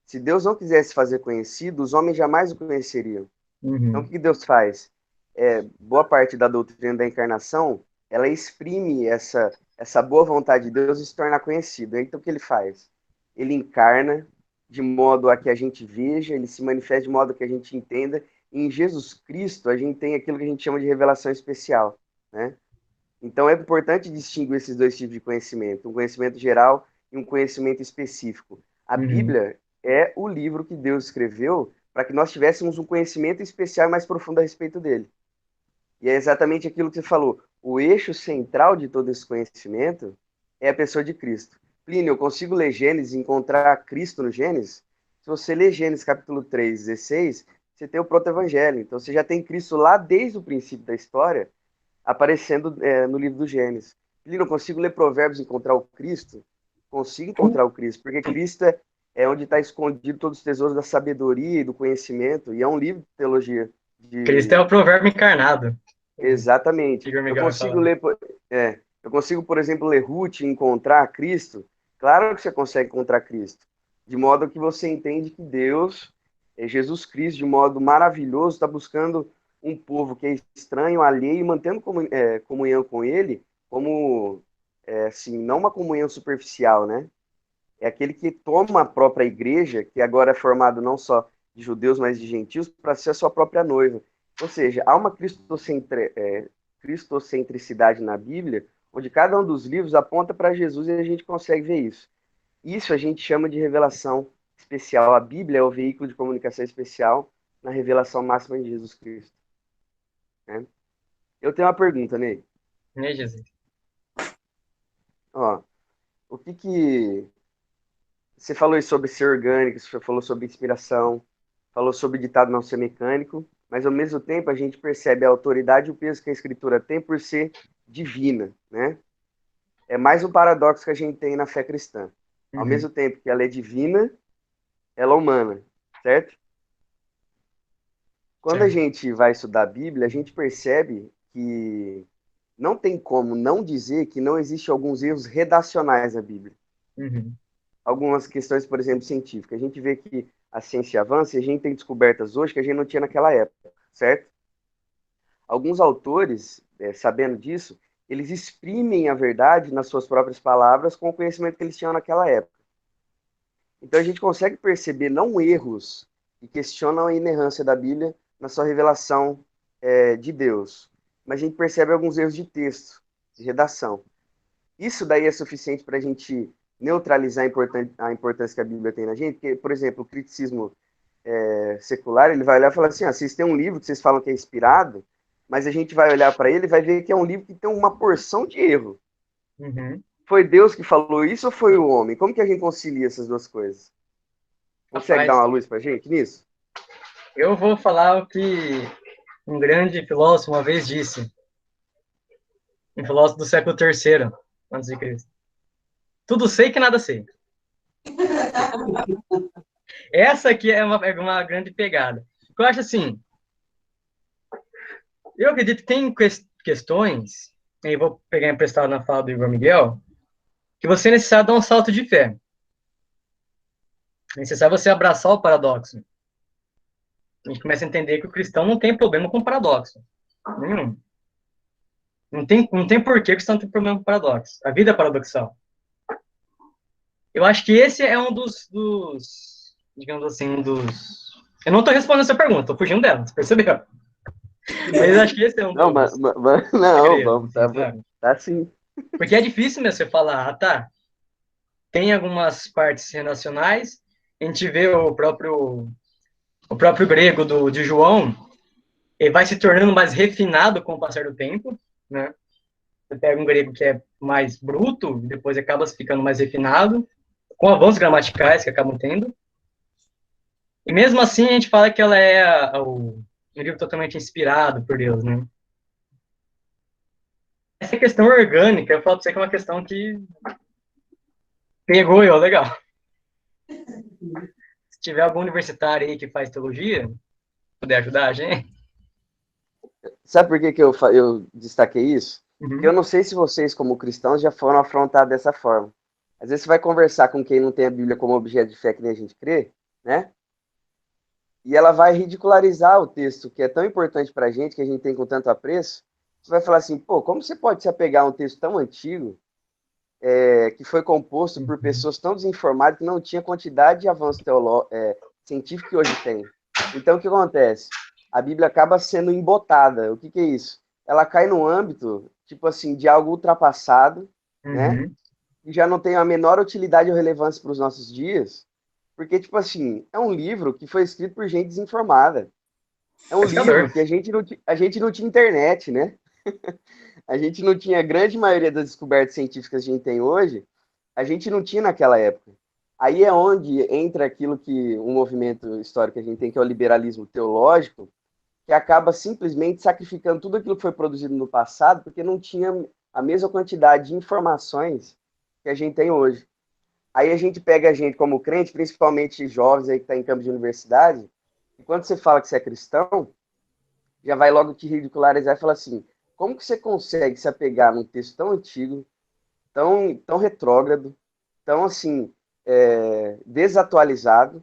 Se Deus não quisesse fazer conhecido, os homens jamais o conheceriam. Uhum. Então, o que Deus faz? Boa parte da doutrina da encarnação, ela exprime essa boa vontade de Deus de se tornar conhecido. Então, o que ele faz? Ele encarna de modo a que a gente veja, ele se manifesta de modo a que a gente entenda. E em Jesus Cristo, a gente tem aquilo que a gente chama de revelação especial, né? Então, é importante distinguir esses dois tipos de conhecimento, um conhecimento geral e um conhecimento específico. A Bíblia é o livro que Deus escreveu para que nós tivéssemos um conhecimento especial e mais profundo a respeito dele. E é exatamente aquilo que você falou. O eixo central de todo esse conhecimento é a pessoa de Cristo. Plínio, eu consigo ler Gênesis e encontrar Cristo no Gênesis? Se você ler Gênesis capítulo 3, 16, você tem o proto-evangelho. Então você já tem Cristo lá desde o princípio da história, aparecendo no livro do Gênesis. Plínio, eu consigo ler Provérbios e encontrar o Cristo? Consigo encontrar o Cristo, porque Cristo é onde está escondido todos os tesouros da sabedoria e do conhecimento, e é um livro de teologia. Cristo é o provérbio encarnado. Exatamente. Eu consigo, por exemplo, ler Ruth e encontrar Cristo. Claro que você consegue encontrar Cristo. De modo que você entende que Deus, Jesus Cristo, de modo maravilhoso, está buscando um povo que é estranho, alheio, mantendo comunhão com ele, como, assim, não uma comunhão superficial, né? É aquele que toma a própria igreja, que agora é formado não só de judeus, mas de gentios, para ser a sua própria noiva. Ou seja, há uma cristocentricidade na Bíblia, onde cada um dos livros aponta para Jesus e a gente consegue ver isso. Isso a gente chama de revelação especial. A Bíblia é o veículo de comunicação especial na revelação máxima de Jesus Cristo. Né? Eu tenho uma pergunta, Ney. Né, Jesus? Ó, o que você falou aí sobre ser orgânico, você falou sobre inspiração, falou sobre ditado não ser mecânico, mas ao mesmo tempo a gente percebe a autoridade e o peso que a Escritura tem por ser divina, né? É mais um paradoxo que a gente tem na fé cristã. Ao mesmo tempo que ela é divina, ela é humana, certo? Quando a gente vai estudar a Bíblia, a gente percebe que não tem como não dizer que não existem alguns erros redacionais na Bíblia. Algumas questões, por exemplo, científicas. A gente vê que a ciência avança e a gente tem descobertas hoje que a gente não tinha naquela época, certo? Alguns autores, sabendo disso, eles exprimem a verdade nas suas próprias palavras com o conhecimento que eles tinham naquela época. Então a gente consegue perceber não erros que questionam a inerrância da Bíblia na sua revelação de Deus, mas a gente percebe alguns erros de texto, de redação. Isso daí é suficiente para a gente neutralizar a importância que a Bíblia tem na gente, porque, por exemplo, o criticismo secular, ele vai olhar e falar assim, vocês têm um livro que vocês falam que é inspirado, mas a gente vai olhar para ele e vai ver que é um livro que tem uma porção de erro. Foi Deus que falou isso ou foi o homem? Como que a gente concilia essas duas coisas? Consegue dar uma luz para a gente nisso? Eu vou falar o que um grande filósofo uma vez disse. Um filósofo do século III, antes de Cristo. Tudo sei que nada sei. Essa aqui é uma grande pegada. Eu acho assim, eu acredito que tem questões, e vou pegar emprestado na fala do Igor Miguel, que você é necessário dar um salto de fé. É necessário você abraçar o paradoxo. A gente começa a entender que o cristão não tem problema com paradoxo. Nenhum. Não tem porquê que o cristão tem problema com paradoxo. A vida é paradoxal. Eu acho que esse é um dos digamos assim, Eu não estou respondendo essa pergunta, estou fugindo dela, você percebeu? Mas eu acho que esse é um não, dos... Vamos, tá sim. Porque é difícil mesmo você falar, tem algumas partes relacionais, a gente vê o próprio grego de João, ele vai se tornando mais refinado com o passar do tempo, né? Você pega um grego que é mais bruto, depois acaba ficando mais refinado, com avanços gramaticais que acabam tendo. E mesmo assim, a gente fala que ela é um livro totalmente inspirado por Deus, né? Essa questão orgânica, eu falo pra você que é uma questão que pegou eu, legal. Se tiver algum universitário aí que faz teologia, puder ajudar a gente. Sabe por que eu destaquei isso? Porque eu não sei se vocês, como cristãos, já foram afrontados dessa forma. Às vezes você vai conversar com quem não tem a Bíblia como objeto de fé que nem a gente crê, né? E ela vai ridicularizar o texto, que é tão importante para a gente, que a gente tem com tanto apreço. Você vai falar assim, como você pode se apegar a um texto tão antigo, que foi composto por pessoas tão desinformadas que não tinha quantidade de avanço científico que hoje tem. Então, o que acontece? A Bíblia acaba sendo embotada. O que é isso? ela cai no âmbito, tipo assim, de algo ultrapassado, né? Uhum. E já não tem a menor utilidade ou relevância para os nossos dias, porque, tipo assim, é um livro que foi escrito por gente desinformada. É um livro Pescador. que a gente não tinha internet, né? A gente não tinha a grande maioria das descobertas científicas que a gente tem hoje, a gente não tinha naquela época. Aí é onde entra aquilo que um movimento histórico que a gente tem, que é o liberalismo teológico, que acaba simplesmente sacrificando tudo aquilo que foi produzido no passado, porque não tinha a mesma quantidade de informações que a gente tem hoje. Aí a gente pega a gente como crente, principalmente jovens aí que estão em campos de universidade, e quando você fala que você é cristão, já vai logo te ridicularizar e falar assim, como que você consegue se apegar num texto tão antigo, tão retrógrado, tão assim, desatualizado,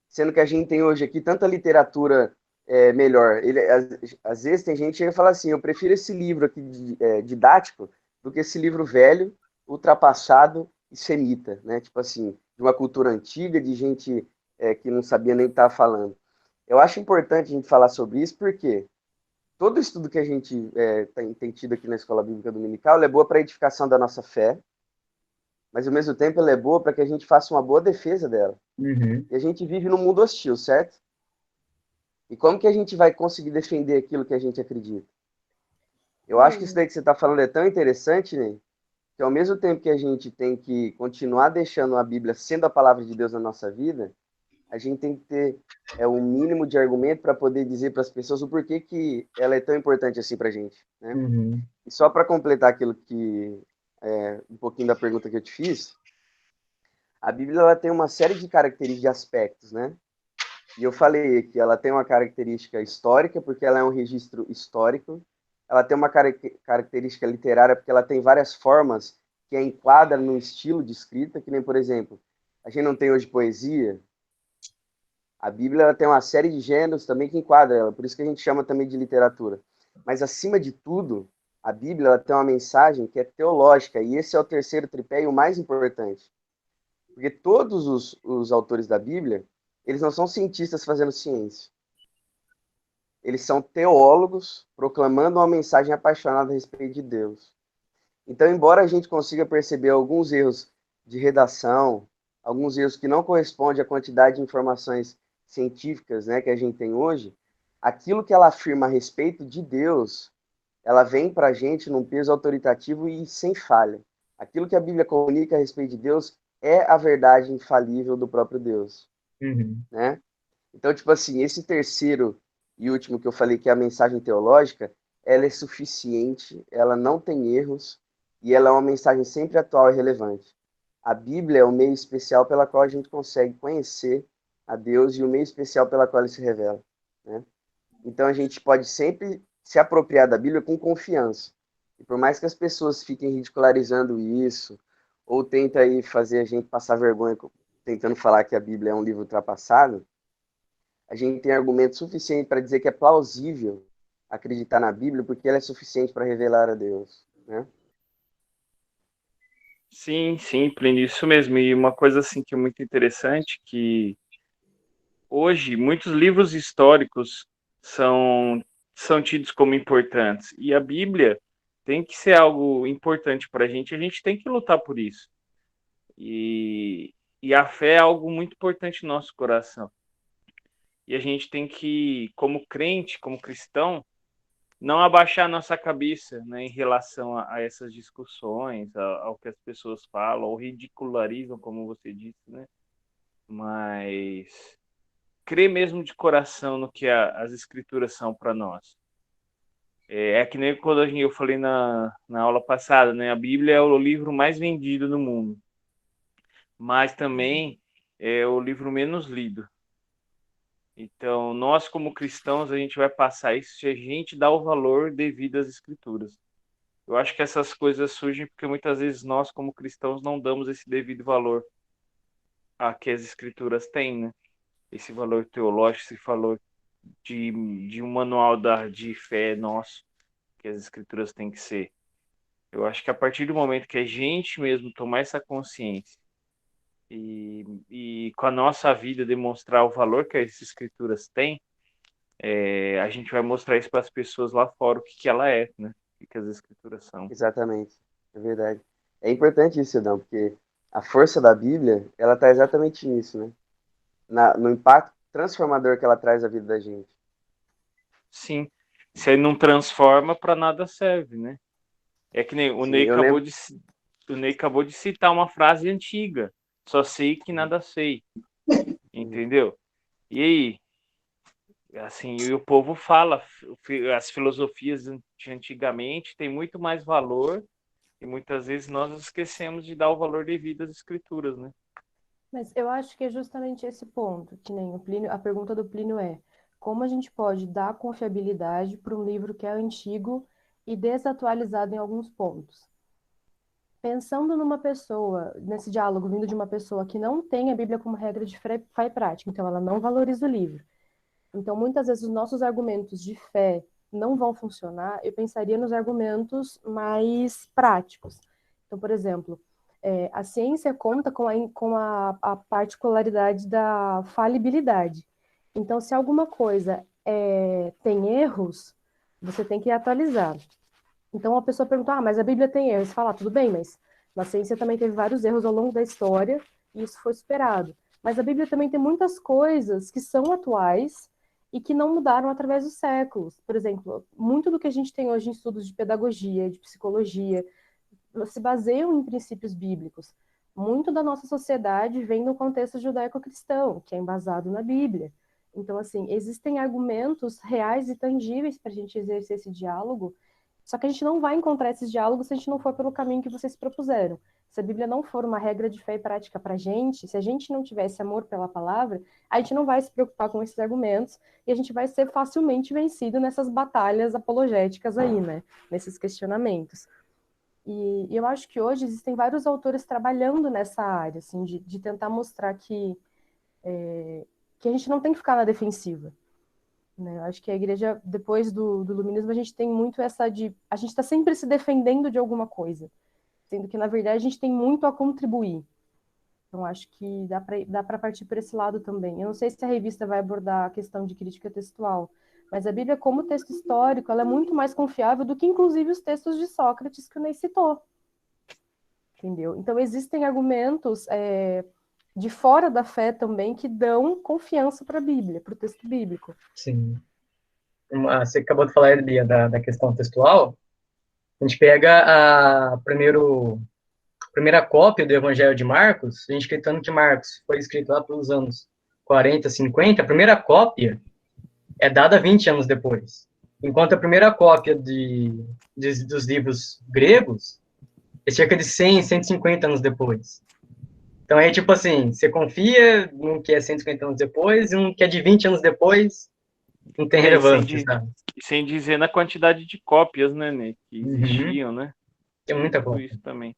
sendo que a gente tem hoje aqui tanta literatura melhor. Às vezes tem gente que fala assim, eu prefiro esse livro aqui didático do que esse livro velho, ultrapassado e semita, né? Tipo assim, de uma cultura antiga, de gente que não sabia nem o que estava falando. Eu acho importante a gente falar sobre isso, porque todo estudo que a gente tem tido aqui na Escola Bíblica Dominical é boa para a edificação da nossa fé, mas ao mesmo tempo ela é boa para que a gente faça uma boa defesa dela. Uhum. E a gente vive num mundo hostil, certo? E como que a gente vai conseguir defender aquilo que a gente acredita? Eu acho que isso daí que você está falando é tão interessante, né? Que ao mesmo tempo que a gente tem que continuar deixando a Bíblia sendo a palavra de Deus na nossa vida, a gente tem que ter um mínimo de argumento para poder dizer para as pessoas o porquê que ela é tão importante assim para a gente, né? Uhum. E só para completar aquilo que um pouquinho da pergunta que eu te fiz, a Bíblia ela tem uma série de características, de aspectos, né? E eu falei que ela tem uma característica histórica, porque ela é um registro histórico. Ela tem uma característica literária, porque ela tem várias formas que a enquadra no estilo de escrita, que nem, por exemplo, a gente não tem hoje poesia. A Bíblia ela tem uma série de gêneros também que enquadra ela, por isso que a gente chama também de literatura. Mas, acima de tudo, a Bíblia ela tem uma mensagem que é teológica, e esse é o terceiro tripé e o mais importante. Porque todos os autores da Bíblia, eles não são cientistas fazendo ciência. Eles são teólogos proclamando uma mensagem apaixonada a respeito de Deus. Então, embora a gente consiga perceber alguns erros de redação, alguns erros que não correspondem à quantidade de informações científicas, né, que a gente tem hoje, aquilo que ela afirma a respeito de Deus, ela vem para a gente num peso autoritativo e sem falha. Aquilo que a Bíblia comunica a respeito de Deus é a verdade infalível do próprio Deus, Uhum. né? Então, tipo assim, esse terceiro e último que eu falei, que é a mensagem teológica, ela é suficiente, ela não tem erros, e ela é uma mensagem sempre atual e relevante. A Bíblia é o meio especial pela qual a gente consegue conhecer a Deus e o meio especial pela qual ele se revela, né? Então, a gente pode sempre se apropriar da Bíblia com confiança. E por mais que as pessoas fiquem ridicularizando isso, ou tentem aí fazer a gente passar vergonha tentando falar que a Bíblia é um livro ultrapassado, a gente tem argumento suficiente para dizer que é plausível acreditar na Bíblia, porque ela é suficiente para revelar a Deus, né? Sim, sim, Plínio, isso mesmo. E uma coisa assim que é muito interessante, que hoje muitos livros históricos são tidos como importantes. E a Bíblia tem que ser algo importante para a gente tem que lutar por isso. E, e a fé é algo muito importante no nosso coração. E a gente tem que, como crente, como cristão, não abaixar a nossa cabeça, né, em relação a essas discussões, ao que as pessoas falam, ou ridicularizam, como você disse, né? Mas crer mesmo de coração no que as escrituras são para nós. É que nem quando eu falei na aula passada, né? A Bíblia é o livro mais vendido no mundo, mas também é o livro menos lido. Então, nós como cristãos, a gente vai passar isso se a gente dá o valor devido às escrituras. Eu acho que essas coisas surgem porque muitas vezes nós como cristãos não damos esse devido valor a que as escrituras têm, né? Esse valor teológico, esse valor de um manual de fé nosso, que as escrituras têm que ser. Eu acho que a partir do momento que a gente mesmo tomar essa consciência e com a nossa vida demonstrar o valor que as escrituras têm, a gente vai mostrar isso para as pessoas lá fora, o que que ela é, né? O que as escrituras são. Exatamente, é verdade. É importante isso, Sidão, porque a força da Bíblia, ela está exatamente nisso, né? No impacto transformador que ela traz à vida da gente. Sim. Se ele não transforma, para nada serve, né? É que nem o Sim, Ney eu acabou lembro. de, o Ney acabou de citar uma frase antiga. Só sei que nada sei. Entendeu? E aí? Assim, e o povo fala, as filosofias de antigamente têm muito mais valor e muitas vezes nós esquecemos de dar o valor devido às escrituras, né? Mas eu acho que é justamente esse ponto, que nem o Plínio, a pergunta do Plínio é: como a gente pode dar confiabilidade para um livro que é antigo e desatualizado em alguns pontos? Pensando numa pessoa, nesse diálogo vindo de uma pessoa que não tem a Bíblia como regra de fé e prática, então ela não valoriza o livro. Então, muitas vezes, os nossos argumentos de fé não vão funcionar. Eu pensaria nos argumentos mais práticos. Então, por exemplo, a ciência conta com a particularidade da falibilidade. Então, se alguma coisa tem erros, você tem que atualizar. Então, a pessoa pergunta, mas a Bíblia tem erros. Você fala, tudo bem, mas na ciência também teve vários erros ao longo da história e isso foi superado. Mas a Bíblia também tem muitas coisas que são atuais e que não mudaram através dos séculos. Por exemplo, muito do que a gente tem hoje em estudos de pedagogia, de psicologia, se baseiam em princípios bíblicos. Muito da nossa sociedade vem no contexto judaico-cristão, que é embasado na Bíblia. Então, assim, existem argumentos reais e tangíveis para a gente exercer esse diálogo, só que a gente não vai encontrar esses diálogos se a gente não for pelo caminho que vocês propuseram. Se a Bíblia não for uma regra de fé e prática para a gente, se a gente não tivesse amor pela palavra, a gente não vai se preocupar com esses argumentos e a gente vai ser facilmente vencido nessas batalhas apologéticas aí, né? Nesses questionamentos. E eu acho que hoje existem vários autores trabalhando nessa área, assim, de tentar mostrar que a gente não tem que ficar na defensiva. Né? Eu acho que a igreja, depois do iluminismo, a gente tem muito essa de... A gente está sempre se defendendo de alguma coisa, sendo que, na verdade, a gente tem muito a contribuir. Então, acho que dá para partir por esse lado também. Eu não sei se a revista vai abordar a questão de crítica textual, mas a Bíblia, como texto histórico, ela é muito mais confiável do que, inclusive, os textos de Sócrates que o Ney citou. Entendeu? Então, existem argumentos de fora da fé também que dão confiança para a Bíblia, para o texto bíblico. Sim. Você acabou de falar, Elia, da questão textual. A gente pega a primeira cópia do Evangelho de Marcos, a gente acreditando que Marcos foi escrito lá pelos anos 40, 50, a primeira cópia é dada 20 anos depois. Enquanto a primeira cópia dos livros gregos é cerca de 100, 150 anos depois. Então é tipo assim, você confia num que é 150 anos depois e um que é de 20 anos depois não tem relevância, sabe? E sem dizer na quantidade de cópias, né, que existiam, né? Tem muita Tudo cópia. isso também.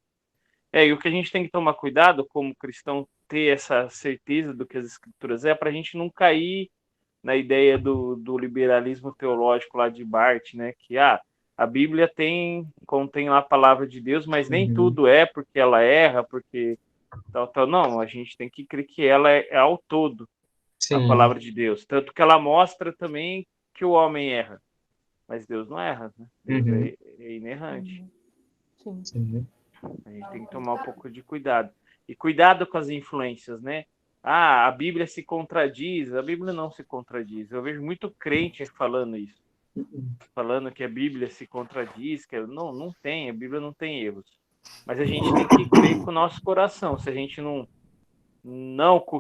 E o que a gente tem que tomar cuidado, como cristão, ter essa certeza do que as escrituras para a gente não cair na ideia do liberalismo teológico lá de Barth, né? Que a Bíblia contém lá a palavra de Deus, mas nem tudo é porque ela erra, porque tal. Não, a gente tem que crer que ela é ao todo. Sim. A palavra de Deus. Tanto que ela mostra também que o homem erra. Mas Deus não erra, né? Deus é inerrante. Sim. A gente tem que tomar um pouco de cuidado. E cuidado com as influências, né? A Bíblia se contradiz. A Bíblia não se contradiz. Eu vejo muito crente falando isso. Falando que a Bíblia se contradiz. Não tem. A Bíblia não tem erros. Mas a gente tem que crer com o nosso coração. Se a gente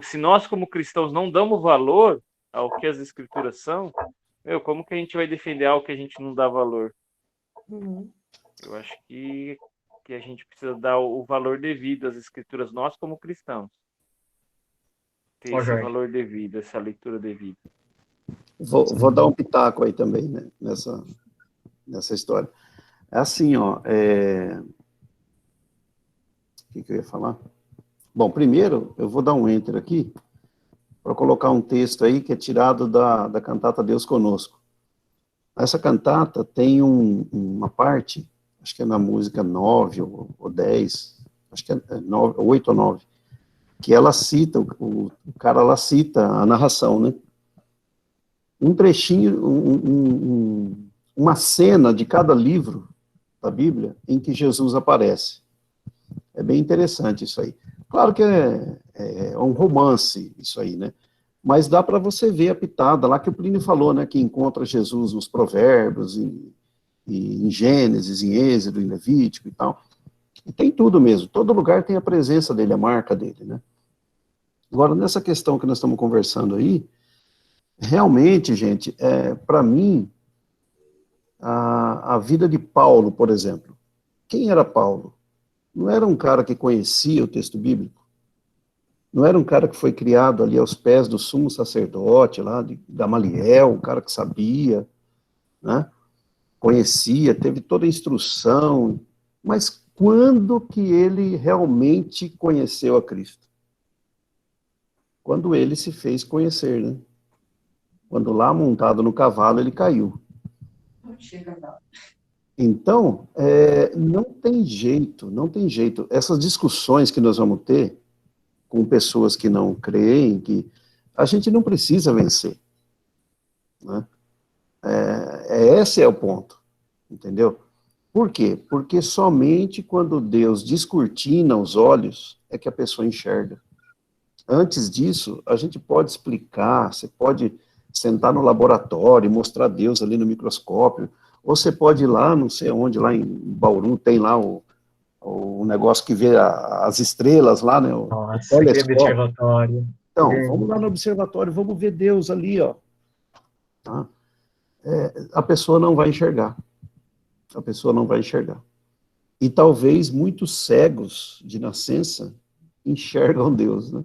se nós como cristãos não damos valor ao que as escrituras são, como que a gente vai defender algo que a gente não dá valor? Eu acho que a gente precisa dar o valor devido às escrituras, nós como cristãos. Ter esse valor devido, essa leitura devida. Vou dar um pitaco aí também, né, nessa história. É assim, ó, o que eu ia falar? Bom, primeiro, eu vou dar um enter aqui, para colocar um texto aí que é tirado da cantata Deus Conosco. Essa cantata tem uma parte, acho que é na música 9 ou 10, acho que é 8 ou 9, que ela cita, o cara lá cita a narração, né? um trechinho, uma cena de cada livro da Bíblia em que Jesus aparece. É bem interessante isso aí. Claro que é um romance isso aí, né? Mas dá para você ver a pitada lá que o Plínio falou, né? Que encontra Jesus nos Provérbios, em Gênesis, em Êxodo, em Levítico e tal. E tem tudo mesmo. Todo lugar tem a presença dele, a marca dele, né? Agora, nessa questão que nós estamos conversando aí, realmente, gente, para mim, a vida de Paulo, por exemplo. Quem era Paulo? Não era um cara que conhecia o texto bíblico? Não era um cara que foi criado ali aos pés do sumo sacerdote, lá de Gamaliel, um cara que sabia, né? Conhecia, teve toda a instrução, mas quando que ele realmente conheceu a Cristo? Quando ele se fez conhecer, né? Quando lá, montado no cavalo, ele caiu. Então, não tem jeito, não tem jeito. Essas discussões que nós vamos ter com pessoas que não creem, que a gente não precisa vencer, né? Esse é o ponto, entendeu? Por quê? Porque somente quando Deus descortina os olhos é que a pessoa enxerga. Antes disso, a gente pode explicar, você pode sentar no laboratório e mostrar Deus ali no microscópio, ou você pode ir lá, não sei onde, lá em Bauru, tem lá o negócio que vê as estrelas lá, né? Nossa, aquele observatório. Então, vamos lá no observatório, vamos ver Deus ali, ó. Tá? A pessoa não vai enxergar. A pessoa não vai enxergar. E talvez muitos cegos de nascença enxergam Deus, né?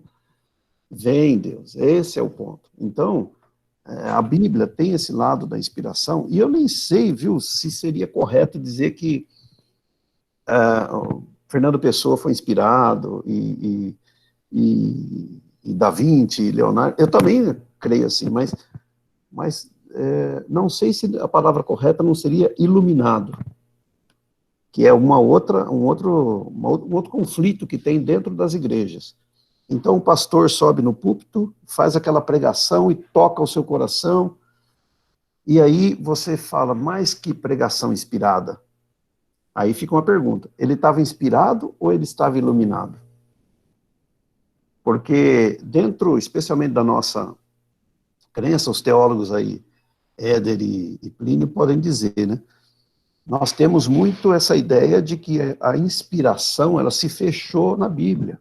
Veem Deus, esse é o ponto. Então, a Bíblia tem esse lado da inspiração, e eu nem sei, viu, se seria correto dizer que Fernando Pessoa foi inspirado, e Da Vinci, e Leonardo, eu também creio assim, mas não sei se a palavra correta não seria iluminado, que é um outro conflito que tem dentro das igrejas. Então o pastor sobe no púlpito, faz aquela pregação e toca o seu coração, e aí você fala, mas que pregação inspirada? Aí fica uma pergunta, ele estava inspirado ou ele estava iluminado? Porque dentro, especialmente da nossa crença, os teólogos aí, Éder e Plínio, podem dizer, né? Nós temos muito essa ideia de que a inspiração, ela se fechou na Bíblia.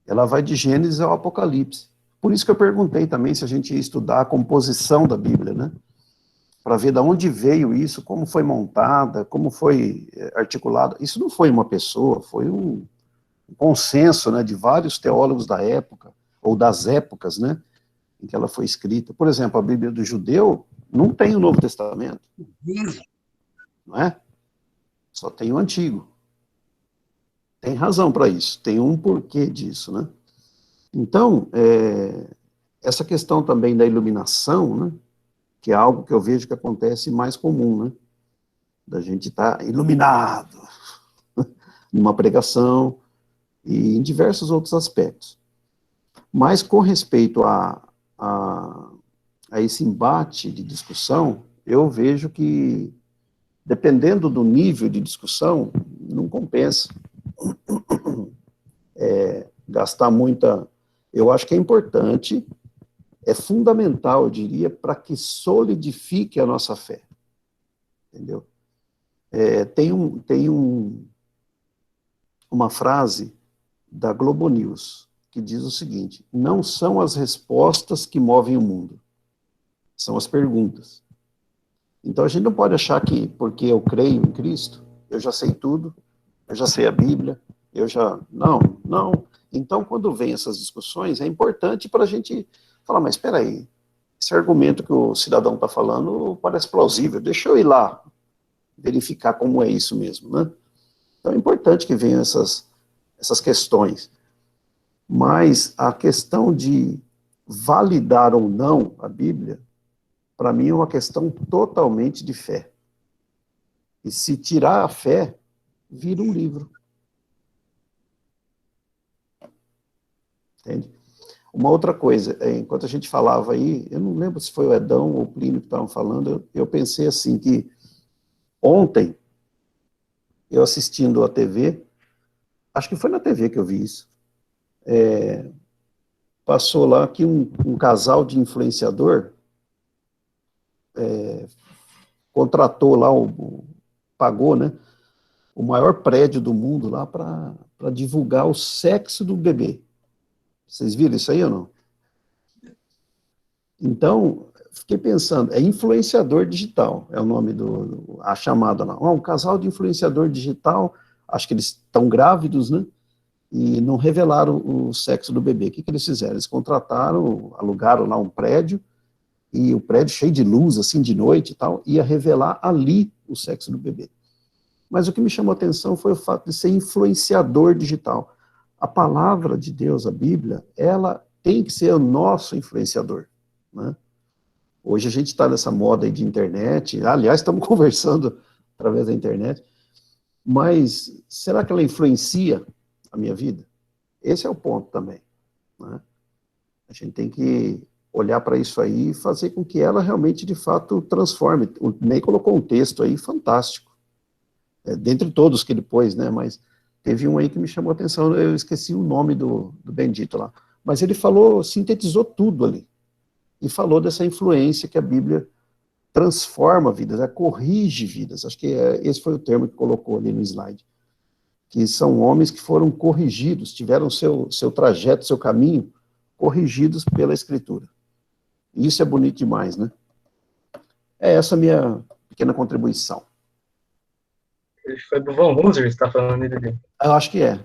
Ela vai de Gênesis ao Apocalipse. Por isso que eu perguntei também se a gente ia estudar a composição da Bíblia, né? Para ver de onde veio isso, como foi montada, como foi articulada. Isso não foi uma pessoa, foi um consenso, né, de vários teólogos da época, ou das épocas, né, em que ela foi escrita. Por exemplo, a Bíblia do judeu não tem o Novo Testamento, não é? Só tem o Antigo. Tem razão para isso, tem um porquê disso, né? Então, essa questão também da iluminação, né, que é algo que eu vejo que acontece mais comum, né, da gente estar iluminado numa pregação e em diversos outros aspectos. Mas com respeito a esse embate de discussão, eu vejo que, dependendo do nível de discussão, não compensa gastar muita... Eu acho que é importante, é fundamental, eu diria, para que solidifique a nossa fé. Entendeu? Tem uma frase da Globo News que diz o seguinte: não são as respostas que movem o mundo, são as perguntas. Então a gente não pode achar que, porque eu creio em Cristo, eu já sei tudo, eu já sei a Bíblia, não. Então, quando vem essas discussões, é importante para a gente falar, mas espera aí, esse argumento que o cidadão está falando parece plausível, deixa eu ir lá verificar como é isso mesmo, né? Então é importante que venham essas questões. Mas a questão de validar ou não a Bíblia, para mim é uma questão totalmente de fé. E se tirar a fé, vira um livro. Entende? Uma outra coisa, enquanto a gente falava aí, eu não lembro se foi o Edão ou o Plínio que estavam falando, eu pensei assim, que ontem, eu assistindo a TV, acho que foi na TV que eu vi isso, passou lá que um casal de influenciador contratou lá, pagou, né, o maior prédio do mundo lá para divulgar o sexo do bebê. Vocês viram isso aí ou não? Então, fiquei pensando, é influenciador digital, é o nome a chamada lá. Um casal de influenciador digital, acho que eles estão grávidos, né? E não revelaram o sexo do bebê. O que eles fizeram? Eles contrataram, alugaram lá um prédio, e o prédio cheio de luz, assim, de noite e tal, ia revelar ali o sexo do bebê. Mas o que me chamou a atenção foi o fato de ser influenciador digital. A palavra de Deus, a Bíblia, ela tem que ser o nosso influenciador, né? Hoje a gente está nessa moda aí de internet, aliás, estamos conversando através da internet, mas será que ela influencia a minha vida? Esse é o ponto também, né? A gente tem que olhar para isso aí e fazer com que ela realmente, de fato, transforme. O Ney colocou um texto aí fantástico, dentre todos que ele pôs, né, mas teve um aí que me chamou a atenção, eu esqueci o nome do bendito lá, mas ele falou, sintetizou tudo ali, e falou dessa influência que a Bíblia transforma vidas, corrige vidas, acho que esse foi o termo que colocou ali no slide, que são homens que foram corrigidos, tiveram seu trajeto, seu caminho, corrigidos pela Escritura. E isso é bonito demais, né? É essa a minha pequena contribuição. Foi do Von Husserl, você está falando dele. Eu acho que é.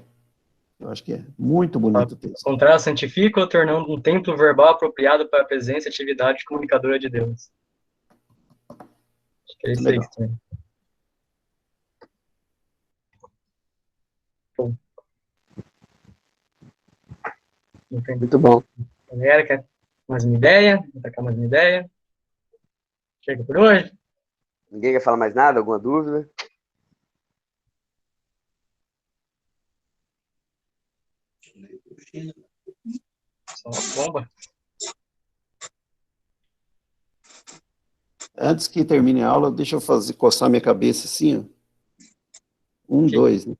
Muito bonito o texto. O contrário, santifica, tornando um templo verbal apropriado para a presença e atividade comunicadora de Deus. Acho que é isso aí que tem. Muito bom. Galera, quer mais uma ideia? Vou tacar mais uma ideia. Chega por hoje. Ninguém quer falar mais nada? Alguma dúvida? Só uma bomba. Antes que termine a aula, deixa eu coçar minha cabeça assim, ó. Dois, né?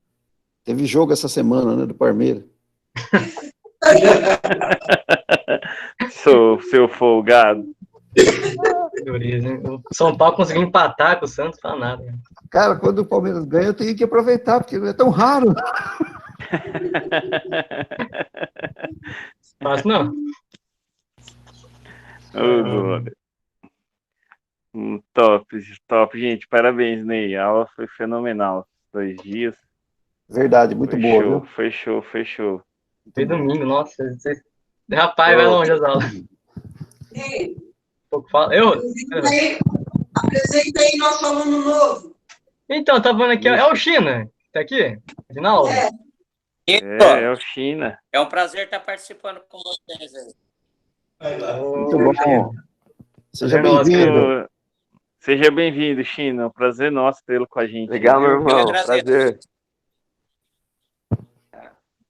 Teve jogo essa semana, né, do Palmeiras. Sou seu folgado. O São Paulo conseguiu empatar com o Santos, não fala nada. Cara, quando o Palmeiras ganha, eu tenho que aproveitar, porque não é tão raro. Fácil não. Top, gente. Parabéns, Ney. A aula foi fenomenal. 2 dias. Verdade, muito boa, viu? Fechou. Foi domingo, nossa. Rapaz, vai longe as aulas. Apresenta aí nosso aluno novo. Então, tá vendo aqui, é o China. Tá aqui? Final. É o China. É um prazer estar participando com vocês aí. Muito bom. Seja bem-vindo. Seja bem-vindo, China. É um prazer nosso tê-lo com a gente. Legal, meu irmão. Prazer.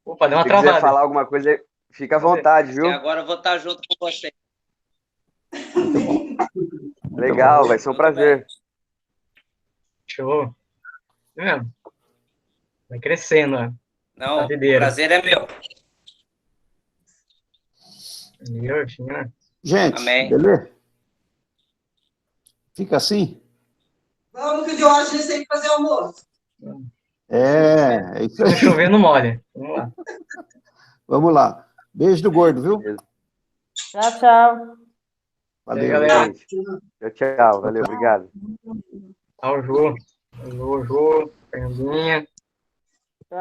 Opa, deu uma Se travada. quiser falar alguma coisa, fica à vontade, viu? Agora eu vou estar junto com vocês. Muito bom. Legal, vai ser um prazer. Show. Vai crescendo, ó. Não, o prazer é meu. Gente, amém. Beleza? Fica assim? Vamos que o Diógenes tem que fazer almoço. É isso aí. Se chover, não molha. Vamos lá. Vamos lá. Beijo do gordo, viu? Tchau. Valeu, aí, galera. Tchau. Valeu, obrigado. Tchau, Jô. Fernandinha.